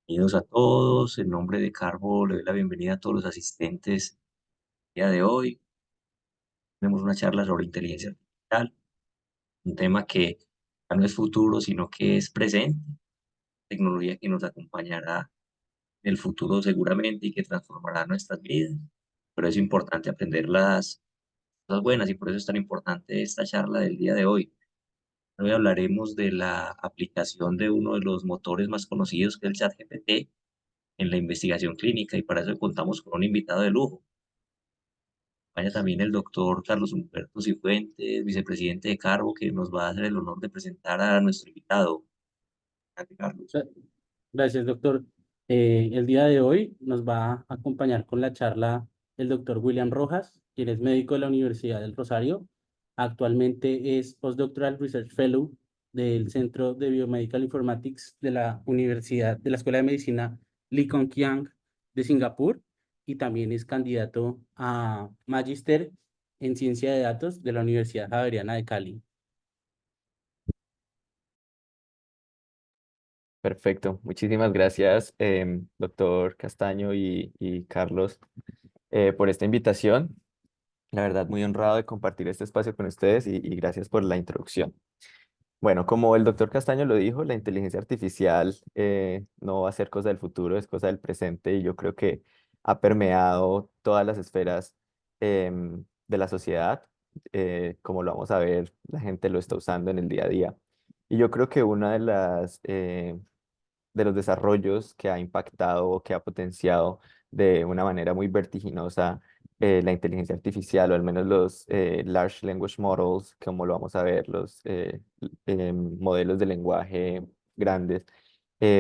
Bienvenidos a todos. En nombre de Carbo, le doy la bienvenida a todos los asistentes el día de hoy. Tenemos una charla sobre inteligencia artificial, un tema que ya no es futuro, sino que es presente, tecnología que nos acompañará en el futuro seguramente y que transformará nuestras vidas. Pero es importante aprender las cosas buenas y por eso es tan importante esta charla del día de hoy. Hoy hablaremos de la aplicación de uno de los motores más conocidos, que es el ChatGPT, en la investigación clínica, y para eso contamos con un invitado de lujo. Vaya también el doctor Carlos Humberto Cifuentes, vicepresidente de Carbo, que nos va a hacer el honor de presentar a nuestro invitado. Adelante, Carlos. Gra- Gracias, doctor. El día de hoy nos va a acompañar con la charla el doctor William Rojas, quien es médico de la Universidad del Rosario. Actualmente es Postdoctoral Research Fellow del Centro de Biomedical Informatics de la de la Escuela de Medicina Lee Kong Chiang de Singapur, y también es candidato a Magíster en Ciencia de Datos de la Universidad Javeriana de Cali. Perfecto, muchísimas gracias, doctor Castaño y Carlos, por esta invitación. La verdad, muy honrado de compartir este espacio con ustedes y gracias por la introducción. Bueno, como el doctor Castaño lo dijo, la inteligencia artificial no va a ser cosa del futuro, es cosa del presente y yo creo que ha permeado todas las esferas de la sociedad. Como lo vamos a ver, la gente lo está usando en el día a día. Y yo creo que una de los desarrollos que ha impactado o que ha potenciado de una manera muy vertiginosa la inteligencia artificial, o al menos los large language models, como lo vamos a ver, los modelos de lenguaje grandes,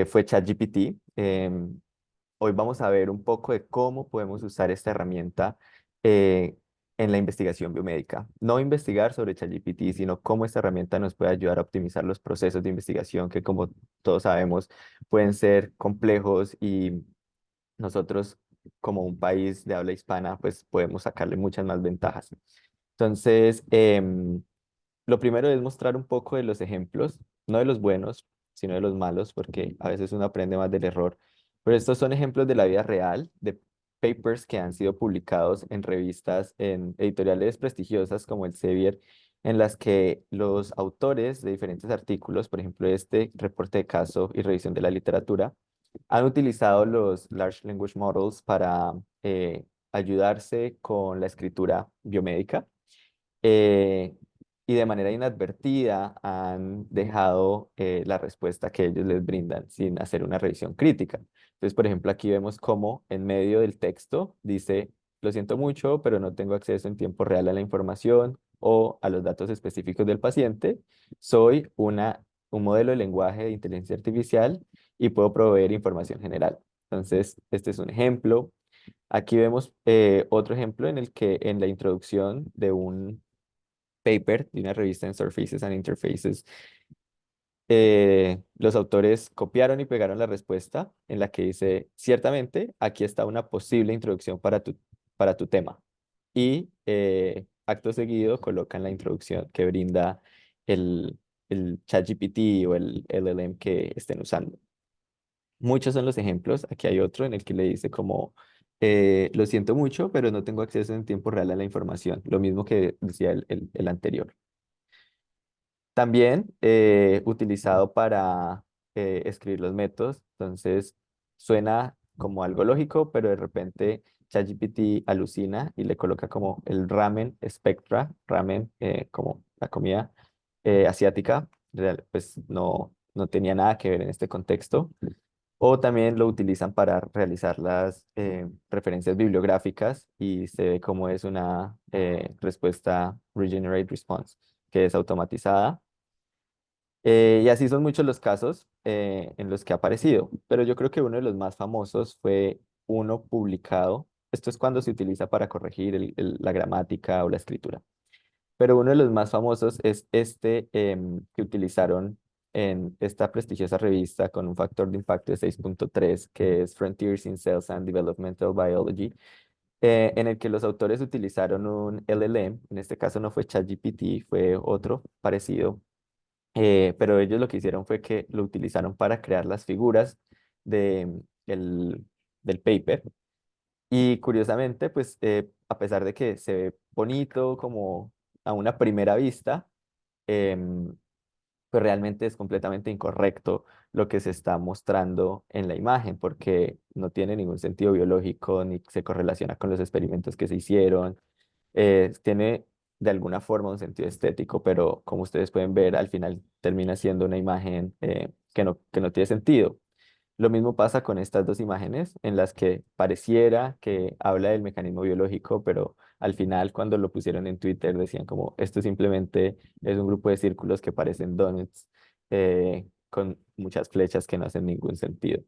fue ChatGPT. Hoy vamos a ver un poco de cómo podemos usar esta herramienta eh, en la investigación biomédica. No investigar sobre ChatGPT, sino cómo esta herramienta nos puede ayudar a optimizar los procesos de investigación que, como todos sabemos, pueden ser complejos y nosotros, como un país de habla hispana, pues podemos sacarle muchas más ventajas. Entonces, lo primero es mostrar un poco de los ejemplos, no de los buenos, sino de los malos, porque a veces uno aprende más del error. Pero estos son ejemplos de la vida real, de papers que han sido publicados en revistas, en editoriales prestigiosas como el Elsevier, en las que los autores de diferentes artículos, por ejemplo, este reporte de caso y revisión de la literatura, han utilizado los Large Language Models para ayudarse con la escritura biomédica, eh, y de manera inadvertida han dejado la respuesta que ellos les brindan sin hacer una revisión crítica. Entonces, por ejemplo, aquí vemos cómo en medio del texto dice: lo siento mucho, pero no tengo acceso en tiempo real a la información o a los datos específicos del paciente. Soy un modelo de lenguaje de inteligencia artificial y puedo proveer información general. Entonces, este es un ejemplo. Aquí vemos otro ejemplo en el que en la introducción de un paper de una revista en Surfaces and Interfaces, los autores copiaron y pegaron la respuesta en la que dice: ciertamente, aquí está una posible introducción para tu tema. Y acto seguido colocan la introducción que brinda el ChatGPT o el LLM que estén usando. Muchos son los ejemplos. Aquí hay otro en el que le dice como: lo siento mucho, pero no tengo acceso en tiempo real a la información. Lo mismo que decía el anterior. También utilizado para escribir los métodos. Entonces suena como algo lógico, pero de repente ChatGPT alucina y le coloca como el ramen spectra, ramen como la comida asiática. Pues no tenía nada que ver en este contexto. O también lo utilizan para realizar las referencias bibliográficas y se ve como es una respuesta Regenerate Response, que es automatizada. Y así son muchos los casos en los que ha aparecido, pero yo creo que uno de los más famosos fue uno publicado. Esto es cuando se utiliza para corregir la gramática o la escritura. Pero uno de los más famosos es este que utilizaron en esta prestigiosa revista con un factor de impacto de 6.3, que es Frontiers in Cells and Developmental Biology, en el que los autores utilizaron un LLM. En este caso no fue ChatGPT, fue otro parecido, pero ellos lo que hicieron fue que lo utilizaron para crear las figuras de, el- del paper. Y curiosamente, pues a pesar de que se ve bonito como a una primera vista, em, pues realmente es completamente incorrecto lo que se está mostrando en la imagen, porque no tiene ningún sentido biológico ni se correlaciona con los experimentos que se hicieron. Tiene de alguna forma un sentido estético, pero como ustedes pueden ver, al final termina siendo una imagen que no tiene sentido. Lo mismo pasa con estas dos imágenes en las que pareciera que habla del mecanismo biológico, pero al final cuando lo pusieron en Twitter decían como esto simplemente es un grupo de círculos que parecen donuts con muchas flechas que no hacen ningún sentido.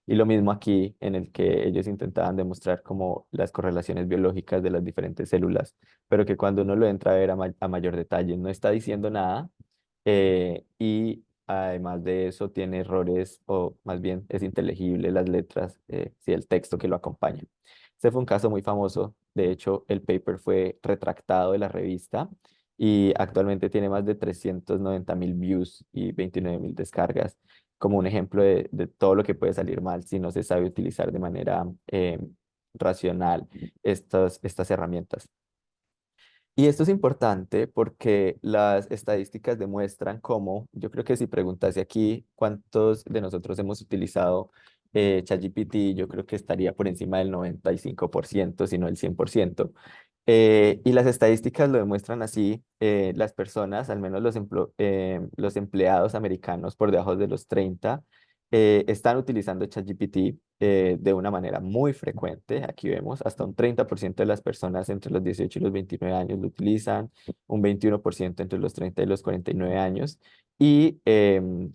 Y lo mismo aquí en el que ellos intentaban demostrar como las correlaciones biológicas de las diferentes células, pero que cuando uno lo entra a ver a mayor detalle no está diciendo nada y además de eso, tiene errores o más bien es inteligible las letras, sí, el texto que lo acompaña. Este fue un caso muy famoso. De hecho, el paper fue retractado de la revista y actualmente tiene más de 390.000 views y 29.000 descargas, como un ejemplo de todo lo que puede salir mal si no se sabe utilizar de manera racional estas herramientas. Y esto es importante porque las estadísticas demuestran cómo, yo creo que si preguntase aquí cuántos de nosotros hemos utilizado ChatGPT, yo creo que estaría por encima del 95%, si no el 100%. Y las estadísticas lo demuestran así, las personas, al menos los empleados americanos por debajo de los 30, están utilizando ChatGPT de una manera muy frecuente. Aquí vemos hasta un 30% de las personas entre los 18 y los 29 años lo utilizan, un 21% entre los 30 y los 49 años, y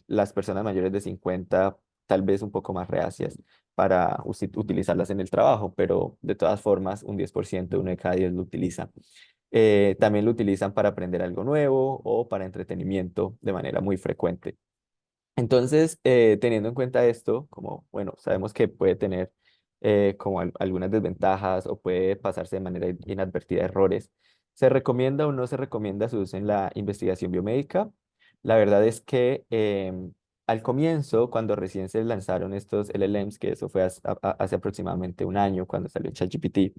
las personas mayores de 50 tal vez un poco más reacias para utilizarlas en el trabajo, pero de todas formas un 10%, uno de cada 10 lo utiliza. También lo utilizan para aprender algo nuevo o para entretenimiento de manera muy frecuente. Entonces, teniendo en cuenta esto, como, bueno, sabemos que puede tener como algunas desventajas o puede pasarse de manera inadvertida errores, ¿se recomienda o no se recomienda su uso en la investigación biomédica? La verdad es que al comienzo, cuando recién se lanzaron estos LLMs, que eso fue hace aproximadamente un año cuando salió ChatGPT,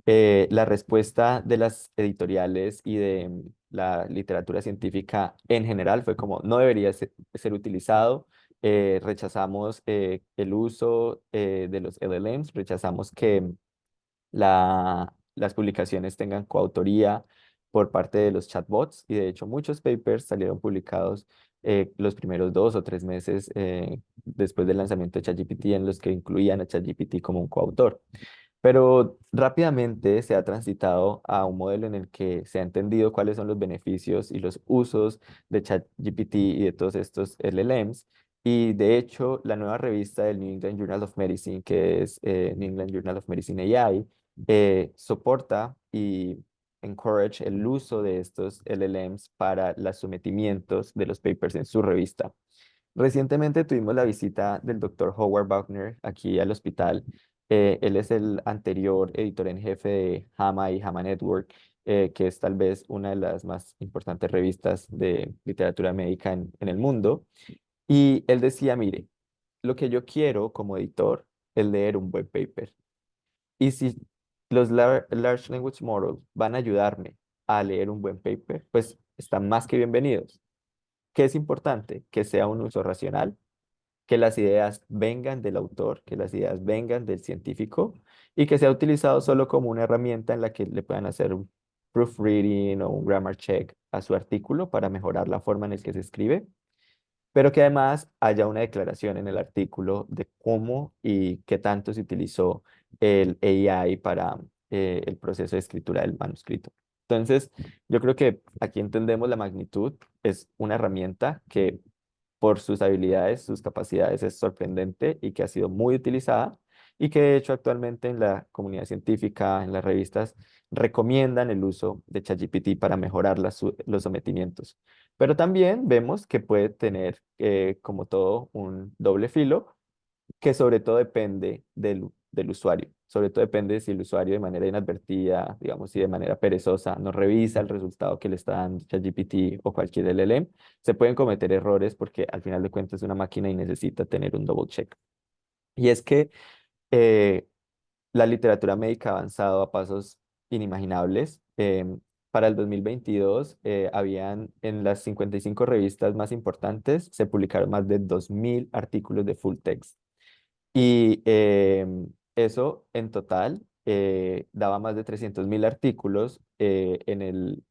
la respuesta de las editoriales y de la literatura científica en general fue como no debería ser utilizado, rechazamos el uso de los LLMs, rechazamos que las publicaciones tengan coautoría por parte de los chatbots y de hecho muchos papers salieron publicados los primeros 2 o 3 meses después del lanzamiento de ChatGPT en los que incluían a ChatGPT como un coautor. Pero rápidamente se ha transitado a un modelo en el que se ha entendido cuáles son los beneficios y los usos de ChatGPT y de todos estos LLMs. Y de hecho, la nueva revista del New England Journal of Medicine, que es New England Journal of Medicine AI, soporta y encourage el uso de estos LLMs para los sometimientos de los papers en su revista. Recientemente tuvimos la visita del doctor Howard Buckner aquí al hospital. Él es el anterior editor en jefe de JAMA y JAMA Network, que es tal vez una de las más importantes revistas de literatura médica en el mundo. Y él decía, mire, lo que yo quiero como editor es leer un buen paper. Y si los Large Language Models van a ayudarme a leer un buen paper, pues están más que bienvenidos. ¿Qué es importante? Que sea un uso racional, que las ideas vengan del autor, que las ideas vengan del científico y que sea utilizado solo como una herramienta en la que le puedan hacer un proofreading o un grammar check a su artículo para mejorar la forma en la que se escribe, pero que además haya una declaración en el artículo de cómo y qué tanto se utilizó el AI para el proceso de escritura del manuscrito. Entonces, yo creo que aquí entendemos la magnitud. Es una herramienta que por sus habilidades, sus capacidades es sorprendente y que ha sido muy utilizada y que de hecho actualmente en la comunidad científica, en las revistas, recomiendan el uso de ChatGPT para mejorar los sometimientos. Pero también vemos que puede tener, como todo, un doble filo, que sobre todo depende del usuario. Sobre todo depende si el usuario de manera inadvertida, digamos, si de manera perezosa no revisa el resultado que le está dando ChatGPT o cualquier LLM, se pueden cometer errores porque al final de cuentas es una máquina y necesita tener un double check. Y es que eh, la literatura médica ha avanzado a pasos inimaginables. Para el 2022, habían en las 55 revistas más importantes, se publicaron más de 2.000 artículos de full text. Y eso en total daba más de 300.000 artículos en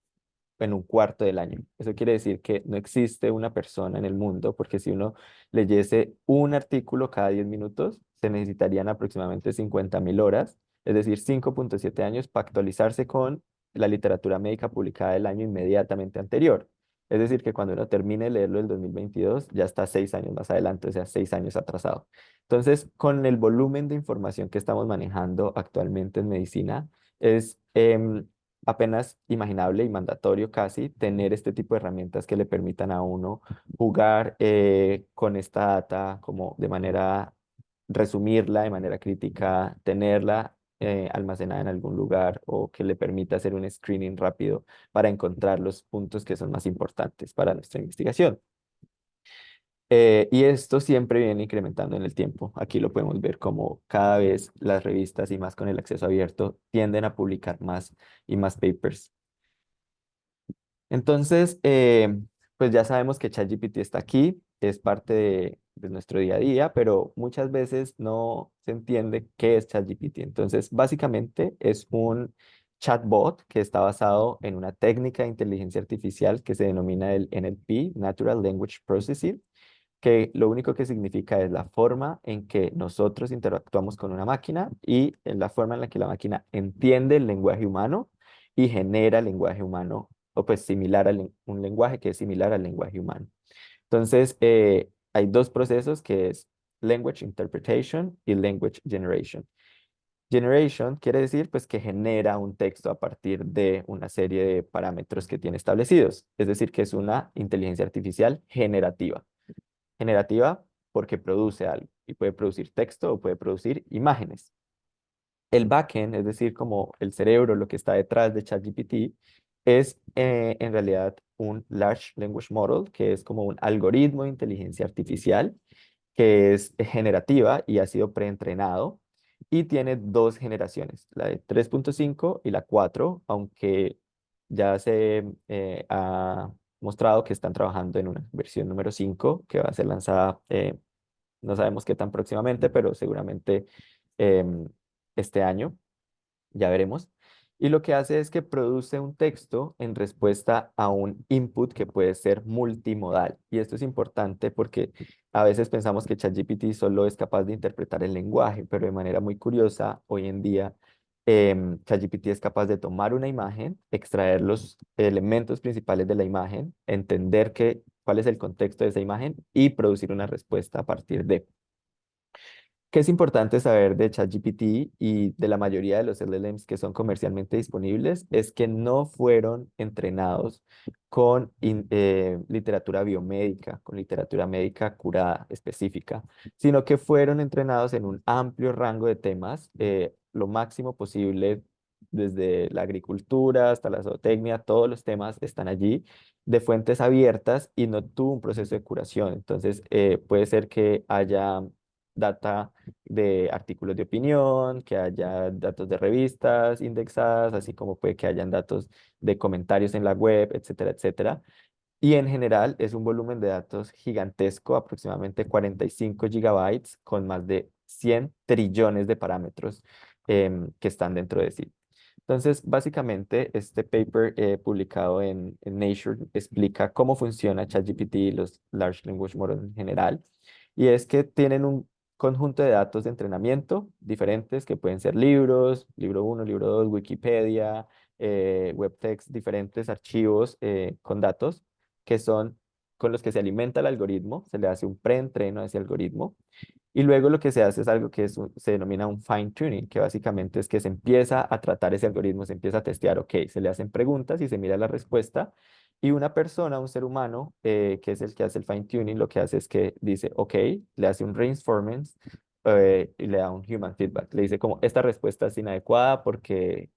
un cuarto del año. Eso quiere decir que no existe una persona en el mundo, porque si uno leyese un artículo cada 10 minutos, se necesitarían aproximadamente 50.000 horas, es decir, 5,7 años para actualizarse con la literatura médica publicada el año inmediatamente anterior. Es decir, que cuando uno termine de leerlo el 2022, ya está 6 años más adelante, o sea, 6 años atrasado. Entonces, con el volumen de información que estamos manejando actualmente en medicina, es apenas imaginable y mandatorio casi tener este tipo de herramientas que le permitan a uno jugar con esta data como de manera, resumirla de manera crítica, tenerla almacenada en algún lugar o que le permita hacer un screening rápido para encontrar los puntos que son más importantes para nuestra investigación. Y esto siempre viene incrementando en el tiempo. Aquí lo podemos ver como cada vez las revistas y más con el acceso abierto tienden a publicar más y más papers. Entonces, pues ya sabemos que ChatGPT está aquí, es parte de nuestro día a día, pero muchas veces no se entiende qué es ChatGPT. Entonces, básicamente es un chatbot que está basado en una técnica de inteligencia artificial que se denomina el NLP, Natural Language Processing, que lo único que significa es la forma en que nosotros interactuamos con una máquina y en la forma en la que la máquina entiende el lenguaje humano y genera lenguaje humano, o pues similar a un lenguaje que es similar al lenguaje humano. Entonces, hay dos procesos que es Language Interpretation y Language Generation. Generation quiere decir pues que genera un texto a partir de una serie de parámetros que tiene establecidos, es decir, que es una inteligencia artificial generativa. Generativa porque produce algo y puede producir texto o puede producir imágenes. El backend, es decir, como el cerebro, lo que está detrás de ChatGPT, es en realidad un Large Language Model, que es como un algoritmo de inteligencia artificial que es generativa y ha sido preentrenado y tiene dos generaciones, la de 3,5 y la 4, aunque ya se ha mostrado que están trabajando en una versión número 5 que va a ser lanzada, no sabemos qué tan próximamente, pero seguramente em, este año. Ya veremos. Y lo que hace es que produce un texto en respuesta a un input que puede ser multimodal. Y esto es importante porque a veces pensamos que ChatGPT solo es capaz de interpretar el lenguaje, pero de manera muy curiosa, hoy en día ChatGPT es capaz de tomar una imagen, extraer los elementos principales de la imagen, entender cuál es el contexto de esa imagen y producir una respuesta a partir de. ¿Qué es importante saber de ChatGPT y de la mayoría de los LLMs que son comercialmente disponibles? Es que no fueron entrenados con literatura biomédica, con literatura médica curada específica, sino que fueron entrenados en un amplio rango de temas, lo máximo posible, desde la agricultura hasta la zootecnia, todos los temas están allí de fuentes abiertas y no tuvo un proceso de curación. Entonces, puede ser que haya data de artículos de opinión, que haya datos de revistas indexadas, así como puede que hayan datos de comentarios en la web, etcétera, etcétera. Y en general es un volumen de datos gigantesco, aproximadamente 45 gigabytes, con más de 100 trillones de parámetros que están dentro de sí. Entonces, básicamente, este paper publicado en Nature explica cómo funciona ChatGPT y los Large Language Models en general. Y es que tienen un conjunto de datos de entrenamiento diferentes que pueden ser libros, libro 1, libro 2, Wikipedia, web text, diferentes archivos con datos que son con los que se alimenta el algoritmo, se le hace un preentreno a ese algoritmo y luego lo que se hace es algo que se denomina un fine tuning, que básicamente es que se empieza a tratar ese algoritmo, se empieza a testear, ok, se le hacen preguntas y se mira la respuesta. Y una persona, un ser humano, que es el que hace el fine tuning, lo que hace es que dice, ok, le hace un reinforcement y le da un human feedback. Le dice como, esta respuesta es inadecuada porque,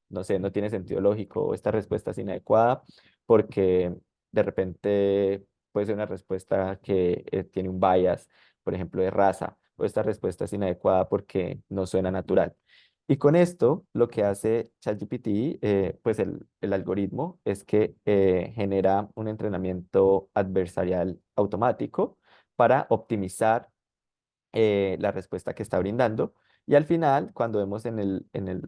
no sé, no tiene sentido lógico, o esta respuesta es inadecuada porque de repente puede ser una respuesta que tiene un bias, por ejemplo, de raza, o esta respuesta es inadecuada porque no suena natural. Y con esto, lo que hace ChatGPT, pues el algoritmo, es que genera un entrenamiento adversarial automático para optimizar la respuesta que está brindando. Y al final, cuando vemos en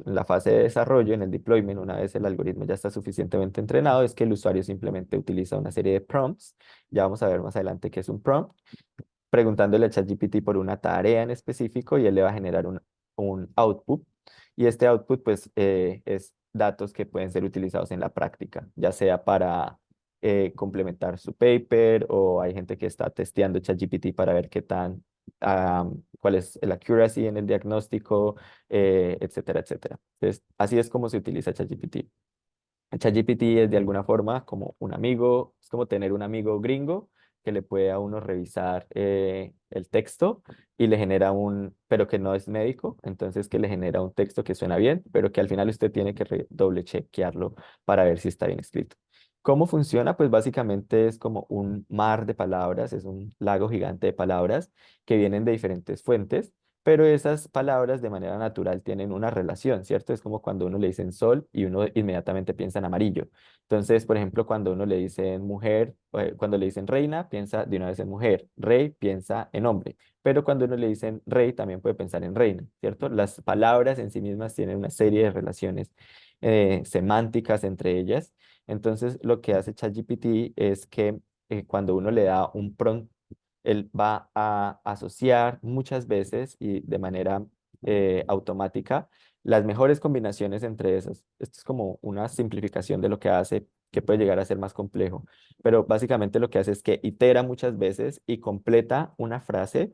la fase de desarrollo, en el deployment, una vez el algoritmo ya está suficientemente entrenado, es que el usuario simplemente utiliza una serie de prompts. Ya vamos a ver más adelante qué es un prompt, preguntándole a ChatGPT por una tarea en específico y él le va a generar un output. Y este output, pues, es datos que pueden ser utilizados en la práctica, ya sea para complementar su paper o hay gente que está testeando ChatGPT para ver qué tan, cuál es el accuracy en el diagnóstico, etcétera, etcétera. Entonces, así es como se utiliza ChatGPT. ChatGPT es de alguna forma como un amigo, es como tener un amigo gringo que le puede a uno revisar el texto y le genera pero que no es médico, entonces que le genera un texto que suena bien, pero que al final usted tiene que doble chequearlo para ver si está bien escrito. ¿Cómo funciona? Pues básicamente es como un mar de palabras, es un lago gigante de palabras que vienen de diferentes fuentes, pero esas palabras de manera natural tienen una relación, ¿cierto? Es como cuando uno le dicen sol y uno inmediatamente piensa en amarillo. Entonces, por ejemplo, cuando uno le dicen mujer, cuando le dicen reina, piensa de una vez en mujer, rey, piensa en hombre, pero cuando uno le dicen rey, también puede pensar en reina, ¿cierto? Las palabras en sí mismas tienen una serie de relaciones semánticas entre ellas. Entonces, lo que hace ChatGPT es que cuando uno le da un prompt, él va a asociar muchas veces y de manera automática las mejores combinaciones entre esas. Esto es como una simplificación de lo que hace, que puede llegar a ser más complejo, pero básicamente lo que hace es que itera muchas veces y completa una frase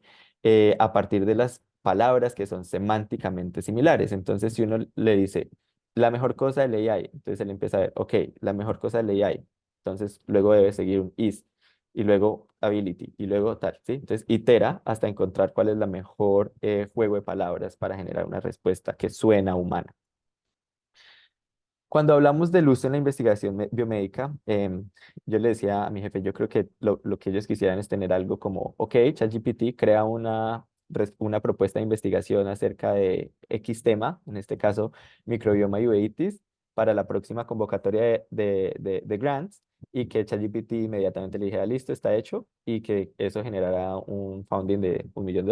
a partir de las palabras que son semánticamente similares. Entonces, si uno le dice la mejor cosa del AI, entonces él empieza a ver, ok, la mejor cosa del AI, entonces luego debe seguir un is y luego ability, y luego tal, ¿sí? Entonces, itera hasta encontrar cuál es la mejor juego de palabras para generar una respuesta que suena humana. Cuando hablamos del uso en la investigación biomédica, yo le decía a mi jefe, yo creo que lo que ellos quisieran es tener algo como, ok, ChatGPT crea una propuesta de investigación acerca de X tema, en este caso microbioma y uveitis, para la próxima convocatoria de grants, y que ChatGPT inmediatamente le dijera, listo, está hecho, y que eso generara un funding de $1 millón.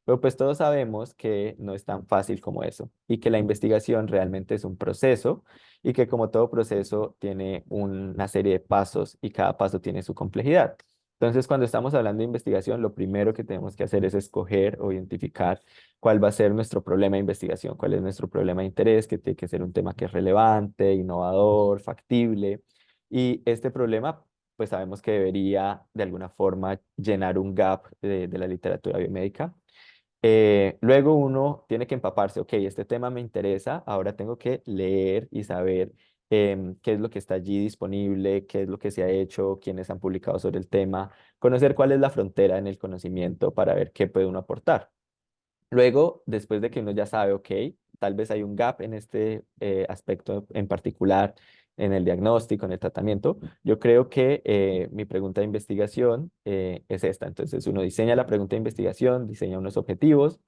Pero pues todos sabemos que no es tan fácil como eso y que la investigación realmente es un proceso y que como todo proceso tiene una serie de pasos y cada paso tiene su complejidad. Entonces, cuando estamos hablando de investigación, lo primero que tenemos que hacer es escoger o identificar cuál va a ser nuestro problema de investigación, cuál es nuestro problema de interés, que tiene que ser un tema que es relevante, innovador, factible. Y este problema, pues sabemos que debería de alguna forma llenar un gap de la literatura biomédica. Luego uno tiene que empaparse, ok, este tema me interesa, ahora tengo que leer y saber qué es lo que está allí disponible, qué es lo que se ha hecho, quiénes han publicado sobre el tema, conocer cuál es la frontera en el conocimiento para ver qué puede uno aportar. Luego, después de que uno ya sabe, ok, tal vez hay un gap en este aspecto en particular, en el diagnóstico, en el tratamiento, yo creo que mi pregunta de investigación es esta. Entonces, uno diseña la pregunta de investigación, diseña unos objetivos.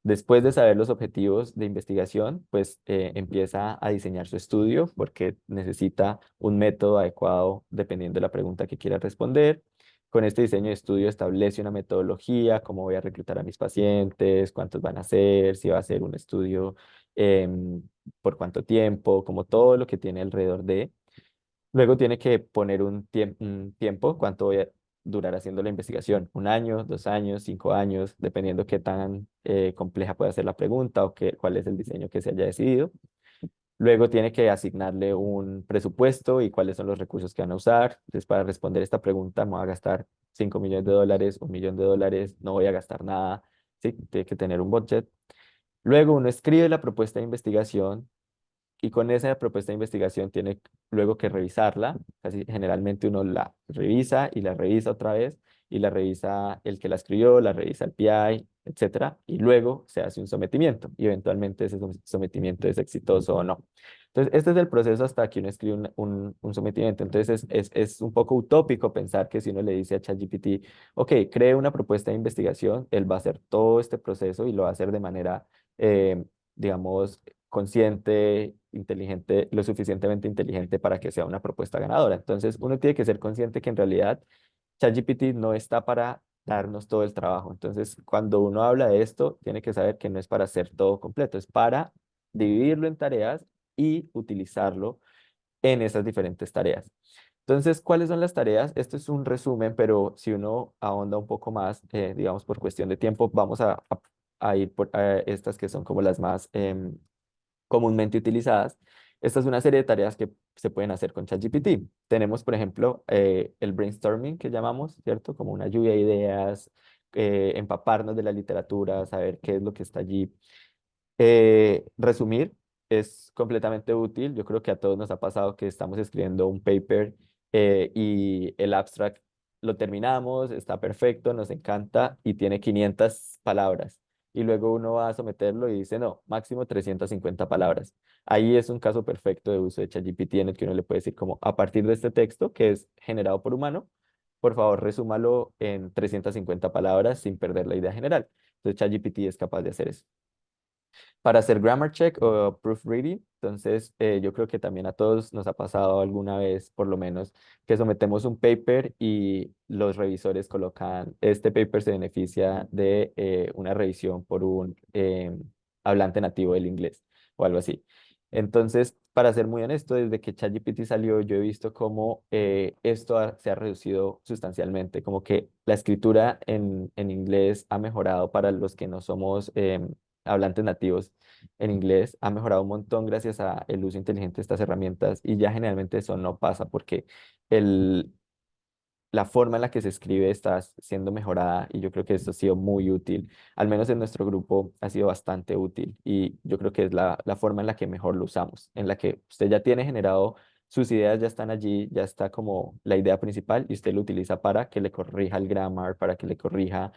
Después de saber los objetivos de investigación, pues empieza a diseñar su estudio porque necesita un método adecuado dependiendo de la pregunta que quiera responder. Con este diseño de estudio establece una metodología, cómo voy a reclutar a mis pacientes, cuántos van a ser, si va a ser un estudio, em, por cuánto tiempo, como todo lo que tiene alrededor de. Luego tiene que poner un tiempo, cuánto voy a durar haciendo la investigación, 1 año, 2 años, 5 años, dependiendo qué tan compleja pueda ser la pregunta o cuál es el diseño que se haya decidido. Luego tiene que asignarle un presupuesto y cuáles son los recursos que van a usar. Entonces, para responder esta pregunta, me voy a gastar $5 millones, $1 millón, no voy a gastar nada. Sí, tiene que tener un budget. Luego uno escribe la propuesta de investigación y con esa propuesta de investigación tiene luego que revisarla. Casi generalmente uno la revisa y la revisa otra vez y la revisa el que la escribió, la revisa el PI etcétera, y luego se hace un sometimiento y eventualmente ese sometimiento es exitoso o no. Entonces, este es el proceso hasta que uno escribe un sometimiento. Entonces, es un poco utópico pensar que si uno le dice a ChatGPT, ok, cree una propuesta de investigación, él va a hacer todo este proceso y lo va a hacer de manera, digamos, consciente, inteligente, lo suficientemente inteligente para que sea una propuesta ganadora. Entonces, uno tiene que ser consciente que en realidad ChatGPT no está para darnos todo el trabajo. Entonces, cuando uno habla de esto, tiene que saber que no es para hacer todo completo, es para dividirlo en tareas y utilizarlo en esas diferentes tareas. Entonces, ¿cuáles son las tareas? Esto es un resumen, pero si uno ahonda un poco más, digamos, por cuestión de tiempo, vamos a ir por estas que son como las más comúnmente utilizadas. Esta es una serie de tareas que se pueden hacer con ChatGPT. Tenemos, por ejemplo, el brainstorming que llamamos, ¿cierto? Como una lluvia de ideas, empaparnos de la literatura, saber qué es lo que está allí. Resumir es completamente útil. Yo creo que a todos nos ha pasado que estamos escribiendo un paper y el abstract lo terminamos, está perfecto, nos encanta y tiene 500 palabras. Y luego uno va a someterlo y dice, no, máximo 350 palabras. Ahí es un caso perfecto de uso de ChatGPT en el que uno le puede decir como, a partir de este texto que es generado por humano, por favor, resúmalo en 350 palabras sin perder la idea general. Entonces ChatGPT es capaz de hacer eso para hacer grammar check o proofreading. Entonces, yo creo que también a todos nos ha pasado alguna vez, por lo menos, que sometemos un paper y los revisores colocan, este paper se beneficia de una revisión por un hablante nativo del inglés o algo así. Entonces, para ser muy honesto, desde que ChatGPT salió, yo he visto cómo se ha reducido sustancialmente, como que la escritura en inglés ha mejorado para los que no somos hablantes nativos en inglés ha mejorado un montón gracias a el uso inteligente de estas herramientas y ya generalmente eso no pasa porque el, la forma en la que se escribe está siendo mejorada y yo creo que esto ha sido muy útil, al menos en nuestro grupo ha sido bastante útil y yo creo que es la forma en la que mejor lo usamos, en la que usted ya tiene generado, sus ideas ya están allí, ya está como la idea principal y usted lo utiliza para que le corrija el grammar, para que le corrija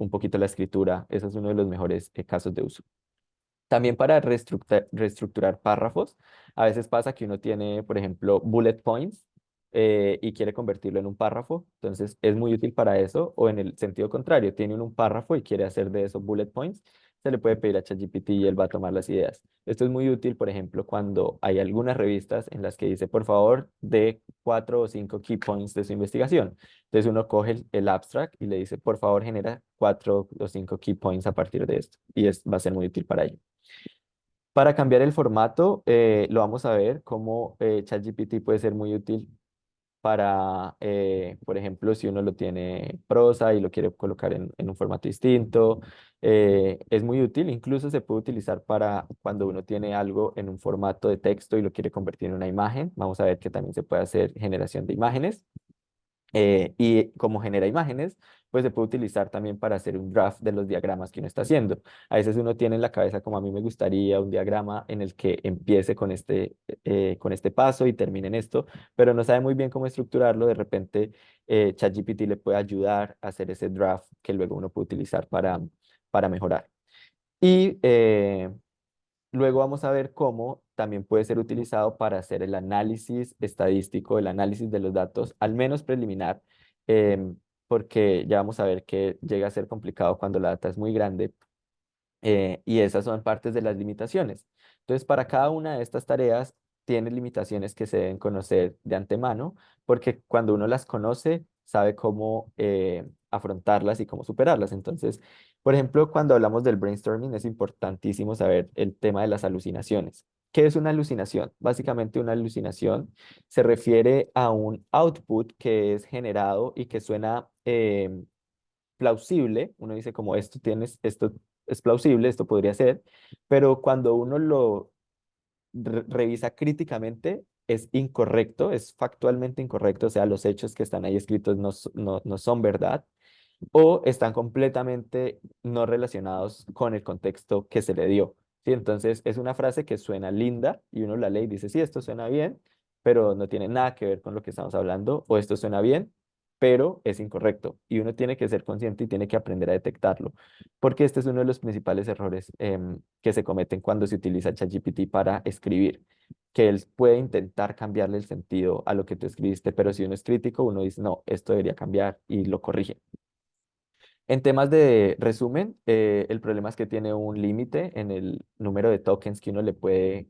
un poquito la escritura. Ese es uno de los mejores casos de uso. También para reestructurar párrafos, a veces pasa que uno tiene, por ejemplo, bullet points y quiere convertirlo en un párrafo, entonces es muy útil para eso, o en el sentido contrario, tiene uno un párrafo y quiere hacer de esos bullet points, se le puede pedir a ChatGPT y él va a tomar las ideas. Esto es muy útil, por ejemplo, cuando hay algunas revistas en las que dice, por favor, de 4 o 5 key points de su investigación. Entonces uno coge el abstract y le dice, por favor, genera 4 o 5 key points a partir de esto, y va a ser muy útil para ello. Para cambiar el formato, lo vamos a ver cómo ChatGPT puede ser muy útil para, por ejemplo, si uno lo tiene prosa y lo quiere colocar en un formato distinto, es muy útil. Incluso se puede utilizar para cuando uno tiene algo en un formato de texto y lo quiere convertir en una imagen. Vamos a ver que también se puede hacer generación de imágenes. Y como genera imágenes, pues se puede utilizar también para hacer un draft de los diagramas que uno está haciendo. A veces uno tiene en la cabeza, como a mí me gustaría, un diagrama en el que empiece con este paso y termine en esto, pero no sabe muy bien cómo estructurarlo. De repente, ChatGPT le puede ayudar a hacer ese draft que luego uno puede utilizar para mejorar. Y luego vamos a ver cómo también puede ser utilizado para hacer el análisis estadístico, el análisis de los datos, al menos preliminar, em, porque ya vamos a ver que llega a ser complicado cuando la data es muy grande y esas son partes de las limitaciones. Entonces, para cada una de estas tareas tiene limitaciones que se deben conocer de antemano, porque cuando uno las conoce, sabe cómo afrontarlas y cómo superarlas. Entonces, por ejemplo, cuando hablamos del brainstorming, es importantísimo saber el tema de las alucinaciones. ¿Qué es una alucinación? Básicamente, una alucinación se refiere a un output que es generado y que suena plausible, uno dice como esto es plausible, esto podría ser, pero cuando uno lo revisa críticamente, es incorrecto, es factualmente incorrecto, o sea, los hechos que están ahí escritos no son verdad o están completamente no relacionados con el contexto que se le dio. ¿Sí? Entonces, es una frase que suena linda y uno la lee y dice, sí, esto suena bien, pero no tiene nada que ver con lo que estamos hablando, o esto suena bien, pero es incorrecto y uno tiene que ser consciente y tiene que aprender a detectarlo, porque este es uno de los principales errores que se cometen cuando se utiliza ChatGPT para escribir, que él puede intentar cambiarle el sentido a lo que tú escribiste, pero si uno es crítico, uno dice, no, esto debería cambiar y lo corrige. En temas de resumen, el problema es que tiene un límite en el número de tokens que uno le puede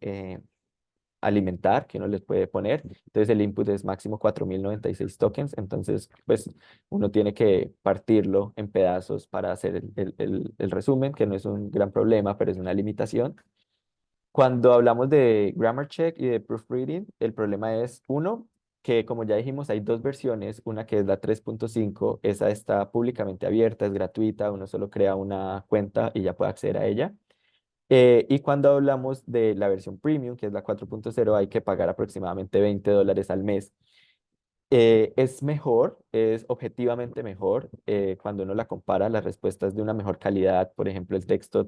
alimentar, que uno les puede poner. Entonces el input es máximo 4096 tokens. Entonces, pues uno tiene que partirlo en pedazos para hacer el resumen, que no es un gran problema, pero es una limitación. Cuando hablamos de grammar check y de proofreading, el problema es, uno, que como ya dijimos, hay dos versiones, una que es la 3.5, esa está públicamente abierta, es gratuita, uno solo crea una cuenta y ya puede acceder a ella. Y cuando hablamos de la versión premium, que es la 4.0, hay que pagar aproximadamente $20 al mes. Es mejor, es objetivamente mejor cuando uno la compara, las respuestas de una mejor calidad, por ejemplo, el texto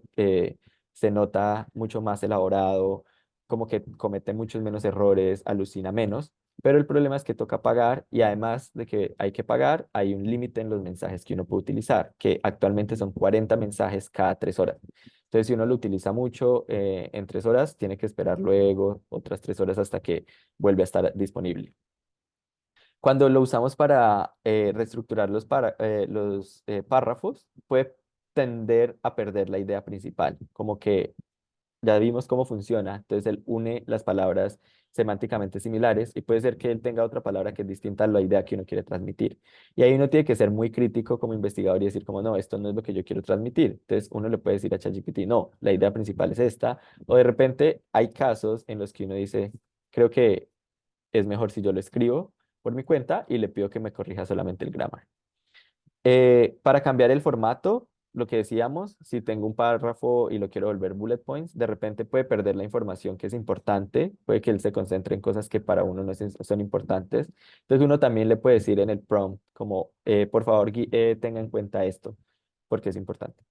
se nota mucho más elaborado, como que comete muchos menos errores, alucina menos, pero el problema es que toca pagar y además de que hay que pagar, hay un límite en los mensajes que uno puede utilizar, que actualmente son 40 mensajes cada 3 horas. Entonces, si uno lo utiliza mucho en 3 horas, tiene que esperar luego otras 3 horas hasta que vuelve a estar disponible. Cuando lo usamos para reestructurar los párrafos, puede tender a perder la idea principal, como que ya vimos cómo funciona, entonces él une las palabras semánticamente similares y puede ser que él tenga otra palabra que es distinta a la idea que uno quiere transmitir. Y ahí uno tiene que ser muy crítico como investigador y decir como, no, esto no es lo que yo quiero transmitir. Entonces uno le puede decir a ChatGPT, no, la idea principal es esta, o de repente hay casos en los que uno dice, creo que es mejor si yo lo escribo por mi cuenta y le pido que me corrija solamente el grammar. Para cambiar el formato, lo que decíamos, si tengo un párrafo y lo quiero volver bullet points, de repente puede perder la información que es importante, puede que él se concentre en cosas que para uno no son importantes. Entonces uno también le puede decir en el prompt como, por favor, tenga en cuenta esto, porque es importante.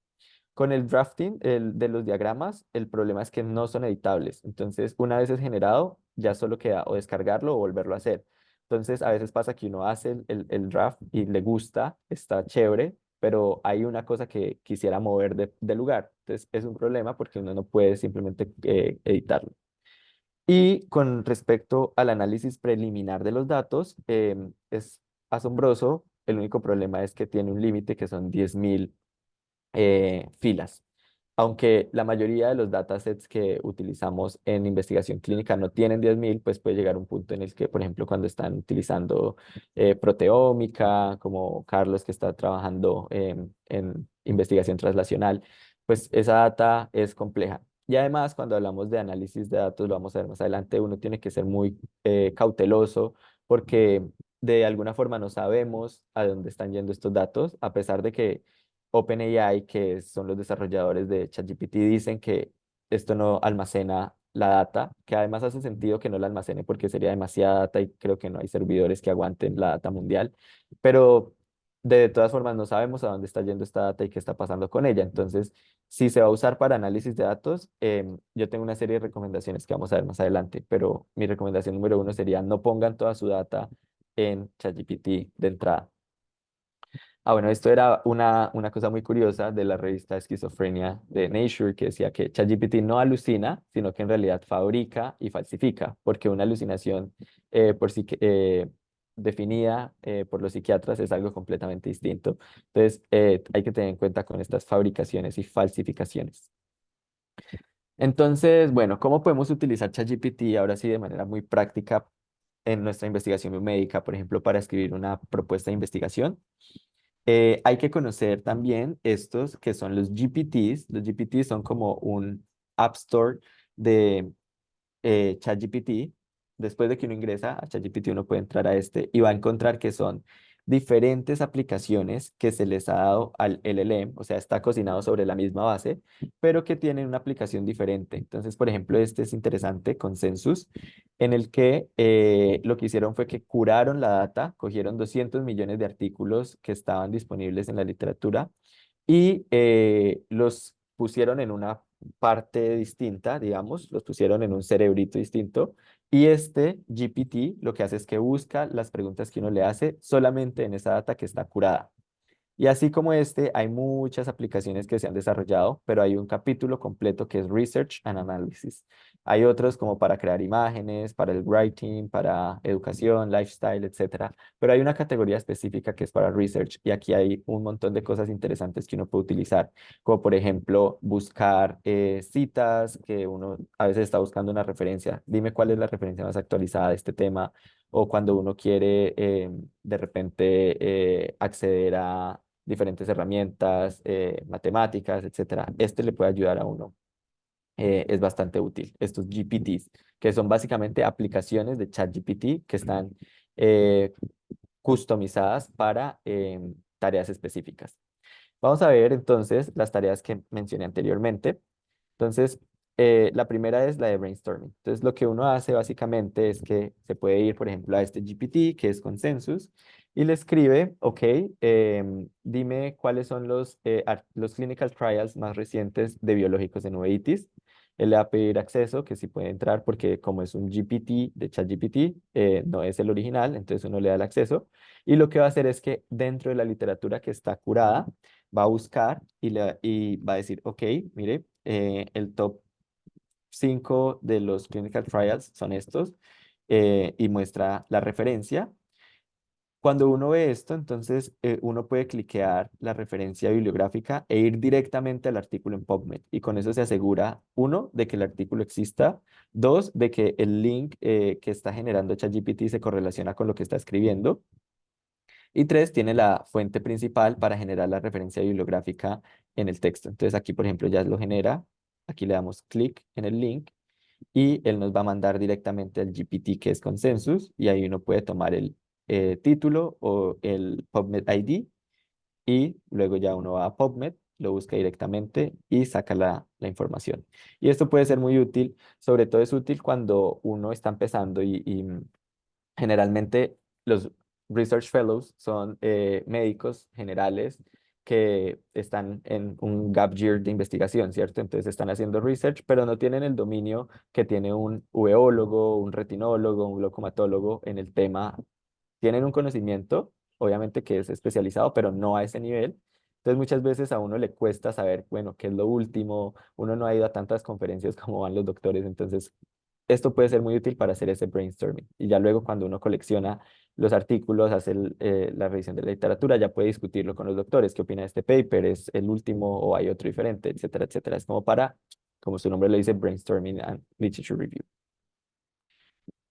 Con el drafting de los diagramas, el problema es que no son editables. Entonces, una vez es generado, ya solo queda o descargarlo o volverlo a hacer. Entonces, a veces pasa que uno hace el draft y le gusta, está chévere, pero hay una cosa que quisiera mover de lugar. Entonces, es un problema porque uno no puede simplemente editarlo. Y con respecto al análisis preliminar de los datos, es asombroso. El único problema es que tiene un límite que son 10.000 filas. Aunque la mayoría de los datasets que utilizamos en investigación clínica no tienen 10.000, pues puede llegar un punto en el que, por ejemplo, cuando están utilizando proteómica, como Carlos que está trabajando en investigación translacional, pues esa data es compleja. Y además, cuando hablamos de análisis de datos, lo vamos a ver más adelante, uno tiene que ser muy cauteloso porque de alguna forma no sabemos a dónde están yendo estos datos, a pesar de que OpenAI, que son los desarrolladores de ChatGPT, dicen que esto no almacena la data, que además hace sentido que no la almacene porque sería demasiada data y creo que no hay servidores que aguanten la data mundial, pero de todas formas no sabemos a dónde está yendo esta data y qué está pasando con ella. Entonces, si se va a usar para análisis de datos, yo tengo una serie de recomendaciones que vamos a ver más adelante, pero mi recomendación número uno sería no pongan toda su data en ChatGPT de entrada. Ah, bueno, esto era una cosa muy curiosa de la revista Esquizofrenia de Nature, que decía que ChatGPT no alucina, sino que en realidad fabrica y falsifica, porque una alucinación definida por los psiquiatras es algo completamente distinto. Entonces, hay que tener en cuenta con estas fabricaciones y falsificaciones. Entonces, bueno, ¿cómo podemos utilizar ChatGPT ahora sí de manera muy práctica en nuestra investigación biomédica, por ejemplo, para escribir una propuesta de investigación? Hay que conocer también estos que son los GPTs. Los GPTs son como un App Store de ChatGPT. Después de que uno ingresa a ChatGPT, uno puede entrar a este y va a encontrar que son diferentes aplicaciones que se les ha dado al LLM, o sea, está cocinado sobre la misma base, pero que tienen una aplicación diferente. Entonces, por ejemplo, este es interesante, Consensus, en el que lo que hicieron fue que curaron la data, cogieron 200 millones de artículos que estaban disponibles en la literatura y los pusieron en una parte distinta, digamos, los pusieron en un cerebrito distinto Y este GPT lo que hace es que busca las preguntas que uno le hace solamente en esa data que está curada. Y así como este, hay muchas aplicaciones que se han desarrollado, pero hay un capítulo completo que es Research and Analysis. Hay otros como para crear imágenes, para el writing, para educación, lifestyle, etcétera. Pero hay una categoría específica que es para Research y aquí hay un montón de cosas interesantes que uno puede utilizar, como por ejemplo buscar citas, que uno a veces está buscando una referencia. Dime cuál es la referencia más actualizada de este tema o cuando uno quiere de repente acceder a diferentes herramientas, matemáticas, etcétera. Este le puede ayudar a uno. Es bastante útil. Estos GPTs, que son básicamente aplicaciones de ChatGPT que están eh, customizadas para tareas específicas. Vamos a ver entonces las tareas que mencioné anteriormente. Entonces, la primera es la de brainstorming. Entonces, lo que uno hace básicamente es que se puede ir, por ejemplo, a este GPT, que es Consensus, y le escribe, ok, dime cuáles son los clinical trials más recientes de biológicos en uveitis. Él le va a pedir acceso, que sí puede entrar, porque como es un GPT de ChatGPT, no es el original, entonces uno le da el acceso. Y lo que va a hacer es que dentro de la literatura que está curada, va a buscar y va a decir, ok, mire, el top 5 de los clinical trials son estos, y muestra la referencia. Cuando uno ve esto, entonces uno puede cliquear la referencia bibliográfica e ir directamente al artículo en PubMed y con eso se asegura, uno, de que el artículo exista, dos, de que el link que está generando ChatGPT se correlaciona con lo que está escribiendo y tres, tiene la fuente principal para generar la referencia bibliográfica en el texto. Entonces aquí, por ejemplo, ya lo genera. Aquí le damos clic en el link y él nos va a mandar directamente al GPT que es Consensus y ahí uno puede tomar el título o el PubMed ID y luego ya uno va a PubMed, lo busca directamente y saca la información. Y esto puede ser muy útil, sobre todo es útil cuando uno está empezando y generalmente los Research Fellows son médicos generales que están en un gap year de investigación, ¿cierto? Entonces están haciendo research, pero no tienen el dominio que tiene un uveólogo, un retinólogo, un glaucomatólogo en el tema. Tienen un conocimiento, obviamente que es especializado, pero no a ese nivel. Entonces muchas veces a uno le cuesta saber, bueno, qué es lo último, uno no ha ido a tantas conferencias como van los doctores, entonces esto puede ser muy útil para hacer ese brainstorming. Y ya luego cuando uno colecciona los artículos, hace la revisión de la literatura, ya puede discutirlo con los doctores. ¿Qué opina de este paper? ¿Es el último o hay otro diferente? Etcétera, etcétera. Es como para, como su nombre lo dice, brainstorming and literature review.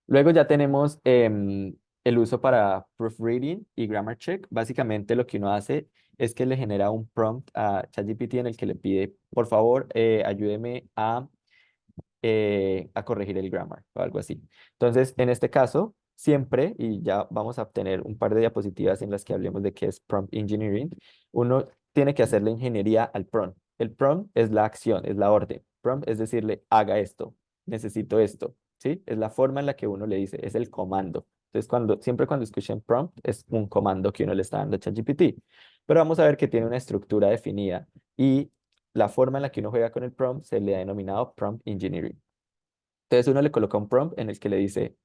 Luego ya tenemos el uso para proofreading y grammar check. Básicamente lo que uno hace es que le genera un prompt a ChatGPT en el que le pide, por favor, ayúdeme a corregir el grammar o algo así. Entonces, en este caso, siempre, y ya vamos a obtener un par de diapositivas en las que hablemos de qué es prompt engineering, uno tiene que hacer la ingeniería al prompt. El prompt es la acción, es la orden. Prompt es decirle, haga esto, necesito esto, ¿sí? Es la forma en la que uno le dice, es el comando. Entonces, siempre cuando escuchen prompt, es un comando que uno le está dando a ChatGPT. Pero vamos a ver que tiene una estructura definida y la forma en la que uno juega con el prompt se le ha denominado prompt engineering. Entonces uno le coloca un prompt en el que le dice,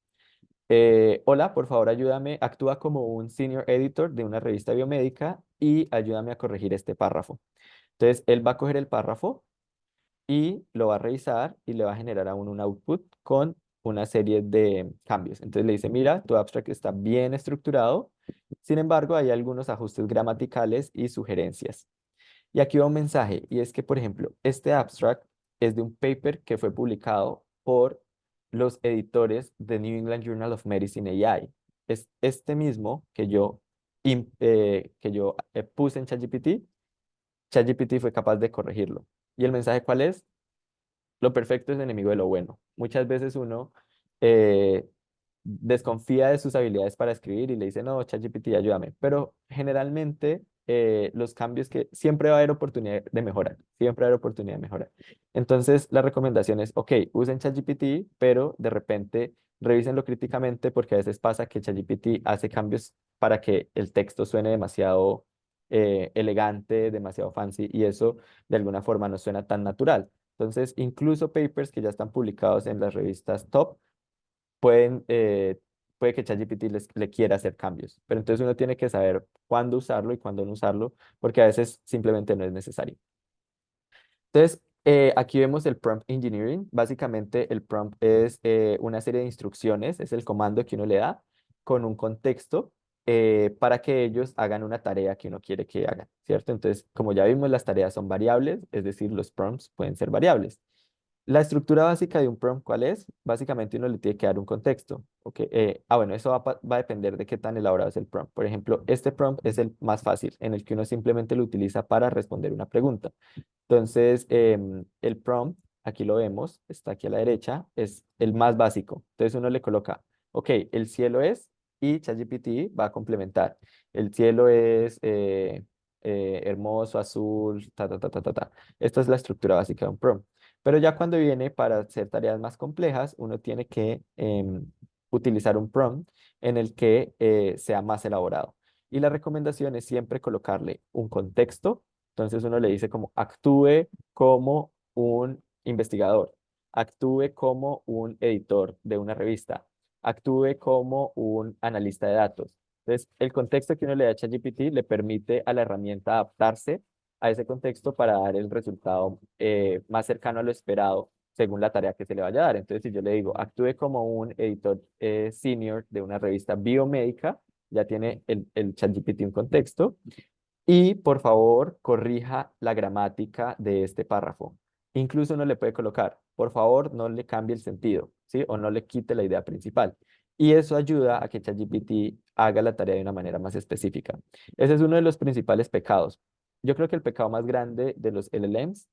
hola, por favor ayúdame, actúa como un senior editor de una revista biomédica y ayúdame a corregir este párrafo. Entonces él va a coger el párrafo y lo va a revisar y le va a generar aún un output con una serie de cambios. Entonces le dice, mira, tu abstract está bien estructurado, sin embargo hay algunos ajustes gramaticales y sugerencias. Y aquí va un mensaje, y es que, por ejemplo, este abstract es de un paper que fue publicado por los editores de New England Journal of Medicine AI. Es este mismo que yo puse en ChatGPT. ChatGPT fue capaz de corregirlo. ¿Y el mensaje cuál es? Lo perfecto es enemigo de lo bueno. Muchas veces uno eh, desconfía de sus habilidades para escribir y le dice, no, ChatGPT, ayúdame. Pero generalmente los cambios que siempre va a haber oportunidad de mejorar, siempre va a haber oportunidad de mejorar. Entonces, la recomendación es, ok, usen ChatGPT, pero de repente revísenlo críticamente porque a veces pasa que ChatGPT hace cambios para que el texto suene demasiado elegante, demasiado fancy y eso de alguna forma no suena tan natural. Entonces, incluso papers que ya están publicados en las revistas top puede que ChatGPT le quiera hacer cambios, pero entonces uno tiene que saber cuándo usarlo y cuándo no usarlo, porque a veces simplemente no es necesario. Entonces, aquí vemos el prompt engineering. Básicamente, el prompt es una serie de instrucciones, es el comando que uno le da con un contexto para que ellos hagan una tarea que uno quiere que hagan, ¿cierto? Entonces, como ya vimos, las tareas son variables, es decir, los prompts pueden ser variables. La estructura básica de un prompt, ¿cuál es? Básicamente uno le tiene que dar un contexto. ¿Ok? Bueno, eso va a depender de qué tan elaborado es el prompt. Por ejemplo, este prompt es el más fácil, en el que uno simplemente lo utiliza para responder una pregunta. Entonces, el prompt, aquí lo vemos, está aquí a la derecha, es el más básico. Entonces uno le coloca, ok, el cielo es, y ChatGPT va a complementar. El cielo es hermoso, azul, ta, ta, ta, ta, ta, ta. Esta es la estructura básica de un prompt. Pero ya cuando viene para hacer tareas más complejas, uno tiene que utilizar un prompt en el que sea más elaborado. Y la recomendación es siempre colocarle un contexto. Entonces uno le dice como actúe como un investigador, actúe como un editor de una revista, actúe como un analista de datos. Entonces, el contexto que uno le da a ChatGPT le permite a la herramienta adaptarse a ese contexto para dar el resultado más cercano a lo esperado según la tarea que se le vaya a dar. Entonces, si yo le digo, actúe como un editor senior de una revista biomédica, ya tiene el ChatGPT un contexto. Y por favor, corrija la gramática de este párrafo. Incluso uno le puede colocar, por favor, no le cambie el sentido, ¿sí? O no le quite la idea principal. Y eso ayuda a que ChatGPT haga la tarea de una manera más específica. Ese es uno de los principales pecados. Yo creo que el pecado más grande de los LLMs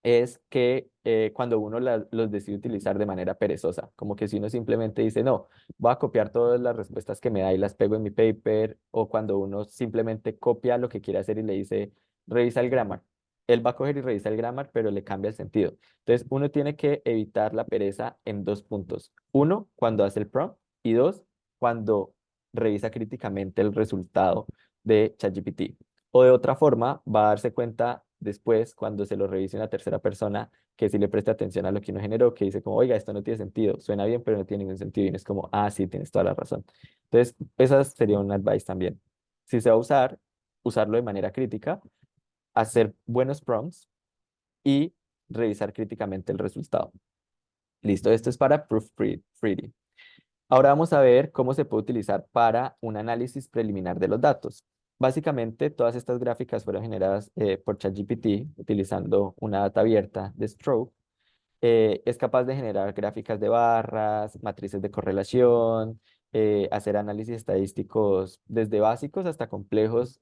es que cuando uno los decide utilizar de manera perezosa, como que si uno simplemente dice, no, voy a copiar todas las respuestas que me da y las pego en mi paper, o cuando uno simplemente copia lo que quiere hacer y le dice, revisa el grammar. Él va a coger y revisa el grammar, pero le cambia el sentido. Entonces, uno tiene que evitar la pereza en dos puntos. Uno, cuando hace el prompt, y dos, cuando revisa críticamente el resultado de ChatGPT. O de otra forma, va a darse cuenta después, cuando se lo revise una tercera persona, que si le preste atención a lo que uno generó, que dice como, oiga, esto no tiene sentido, suena bien, pero no tiene ningún sentido. Y no es como, ah, sí, tienes toda la razón. Entonces, esa sería un advice también. Si se va a usar, usarlo de manera crítica, hacer buenos prompts y revisar críticamente el resultado. Listo, esto es para proofreading. Ahora vamos a ver cómo se puede utilizar para un análisis preliminar de los datos. Básicamente, todas estas gráficas fueron generadas por ChatGPT utilizando una data abierta de Stroke. Es capaz de generar gráficas de barras, matrices de correlación, hacer análisis estadísticos desde básicos hasta complejos.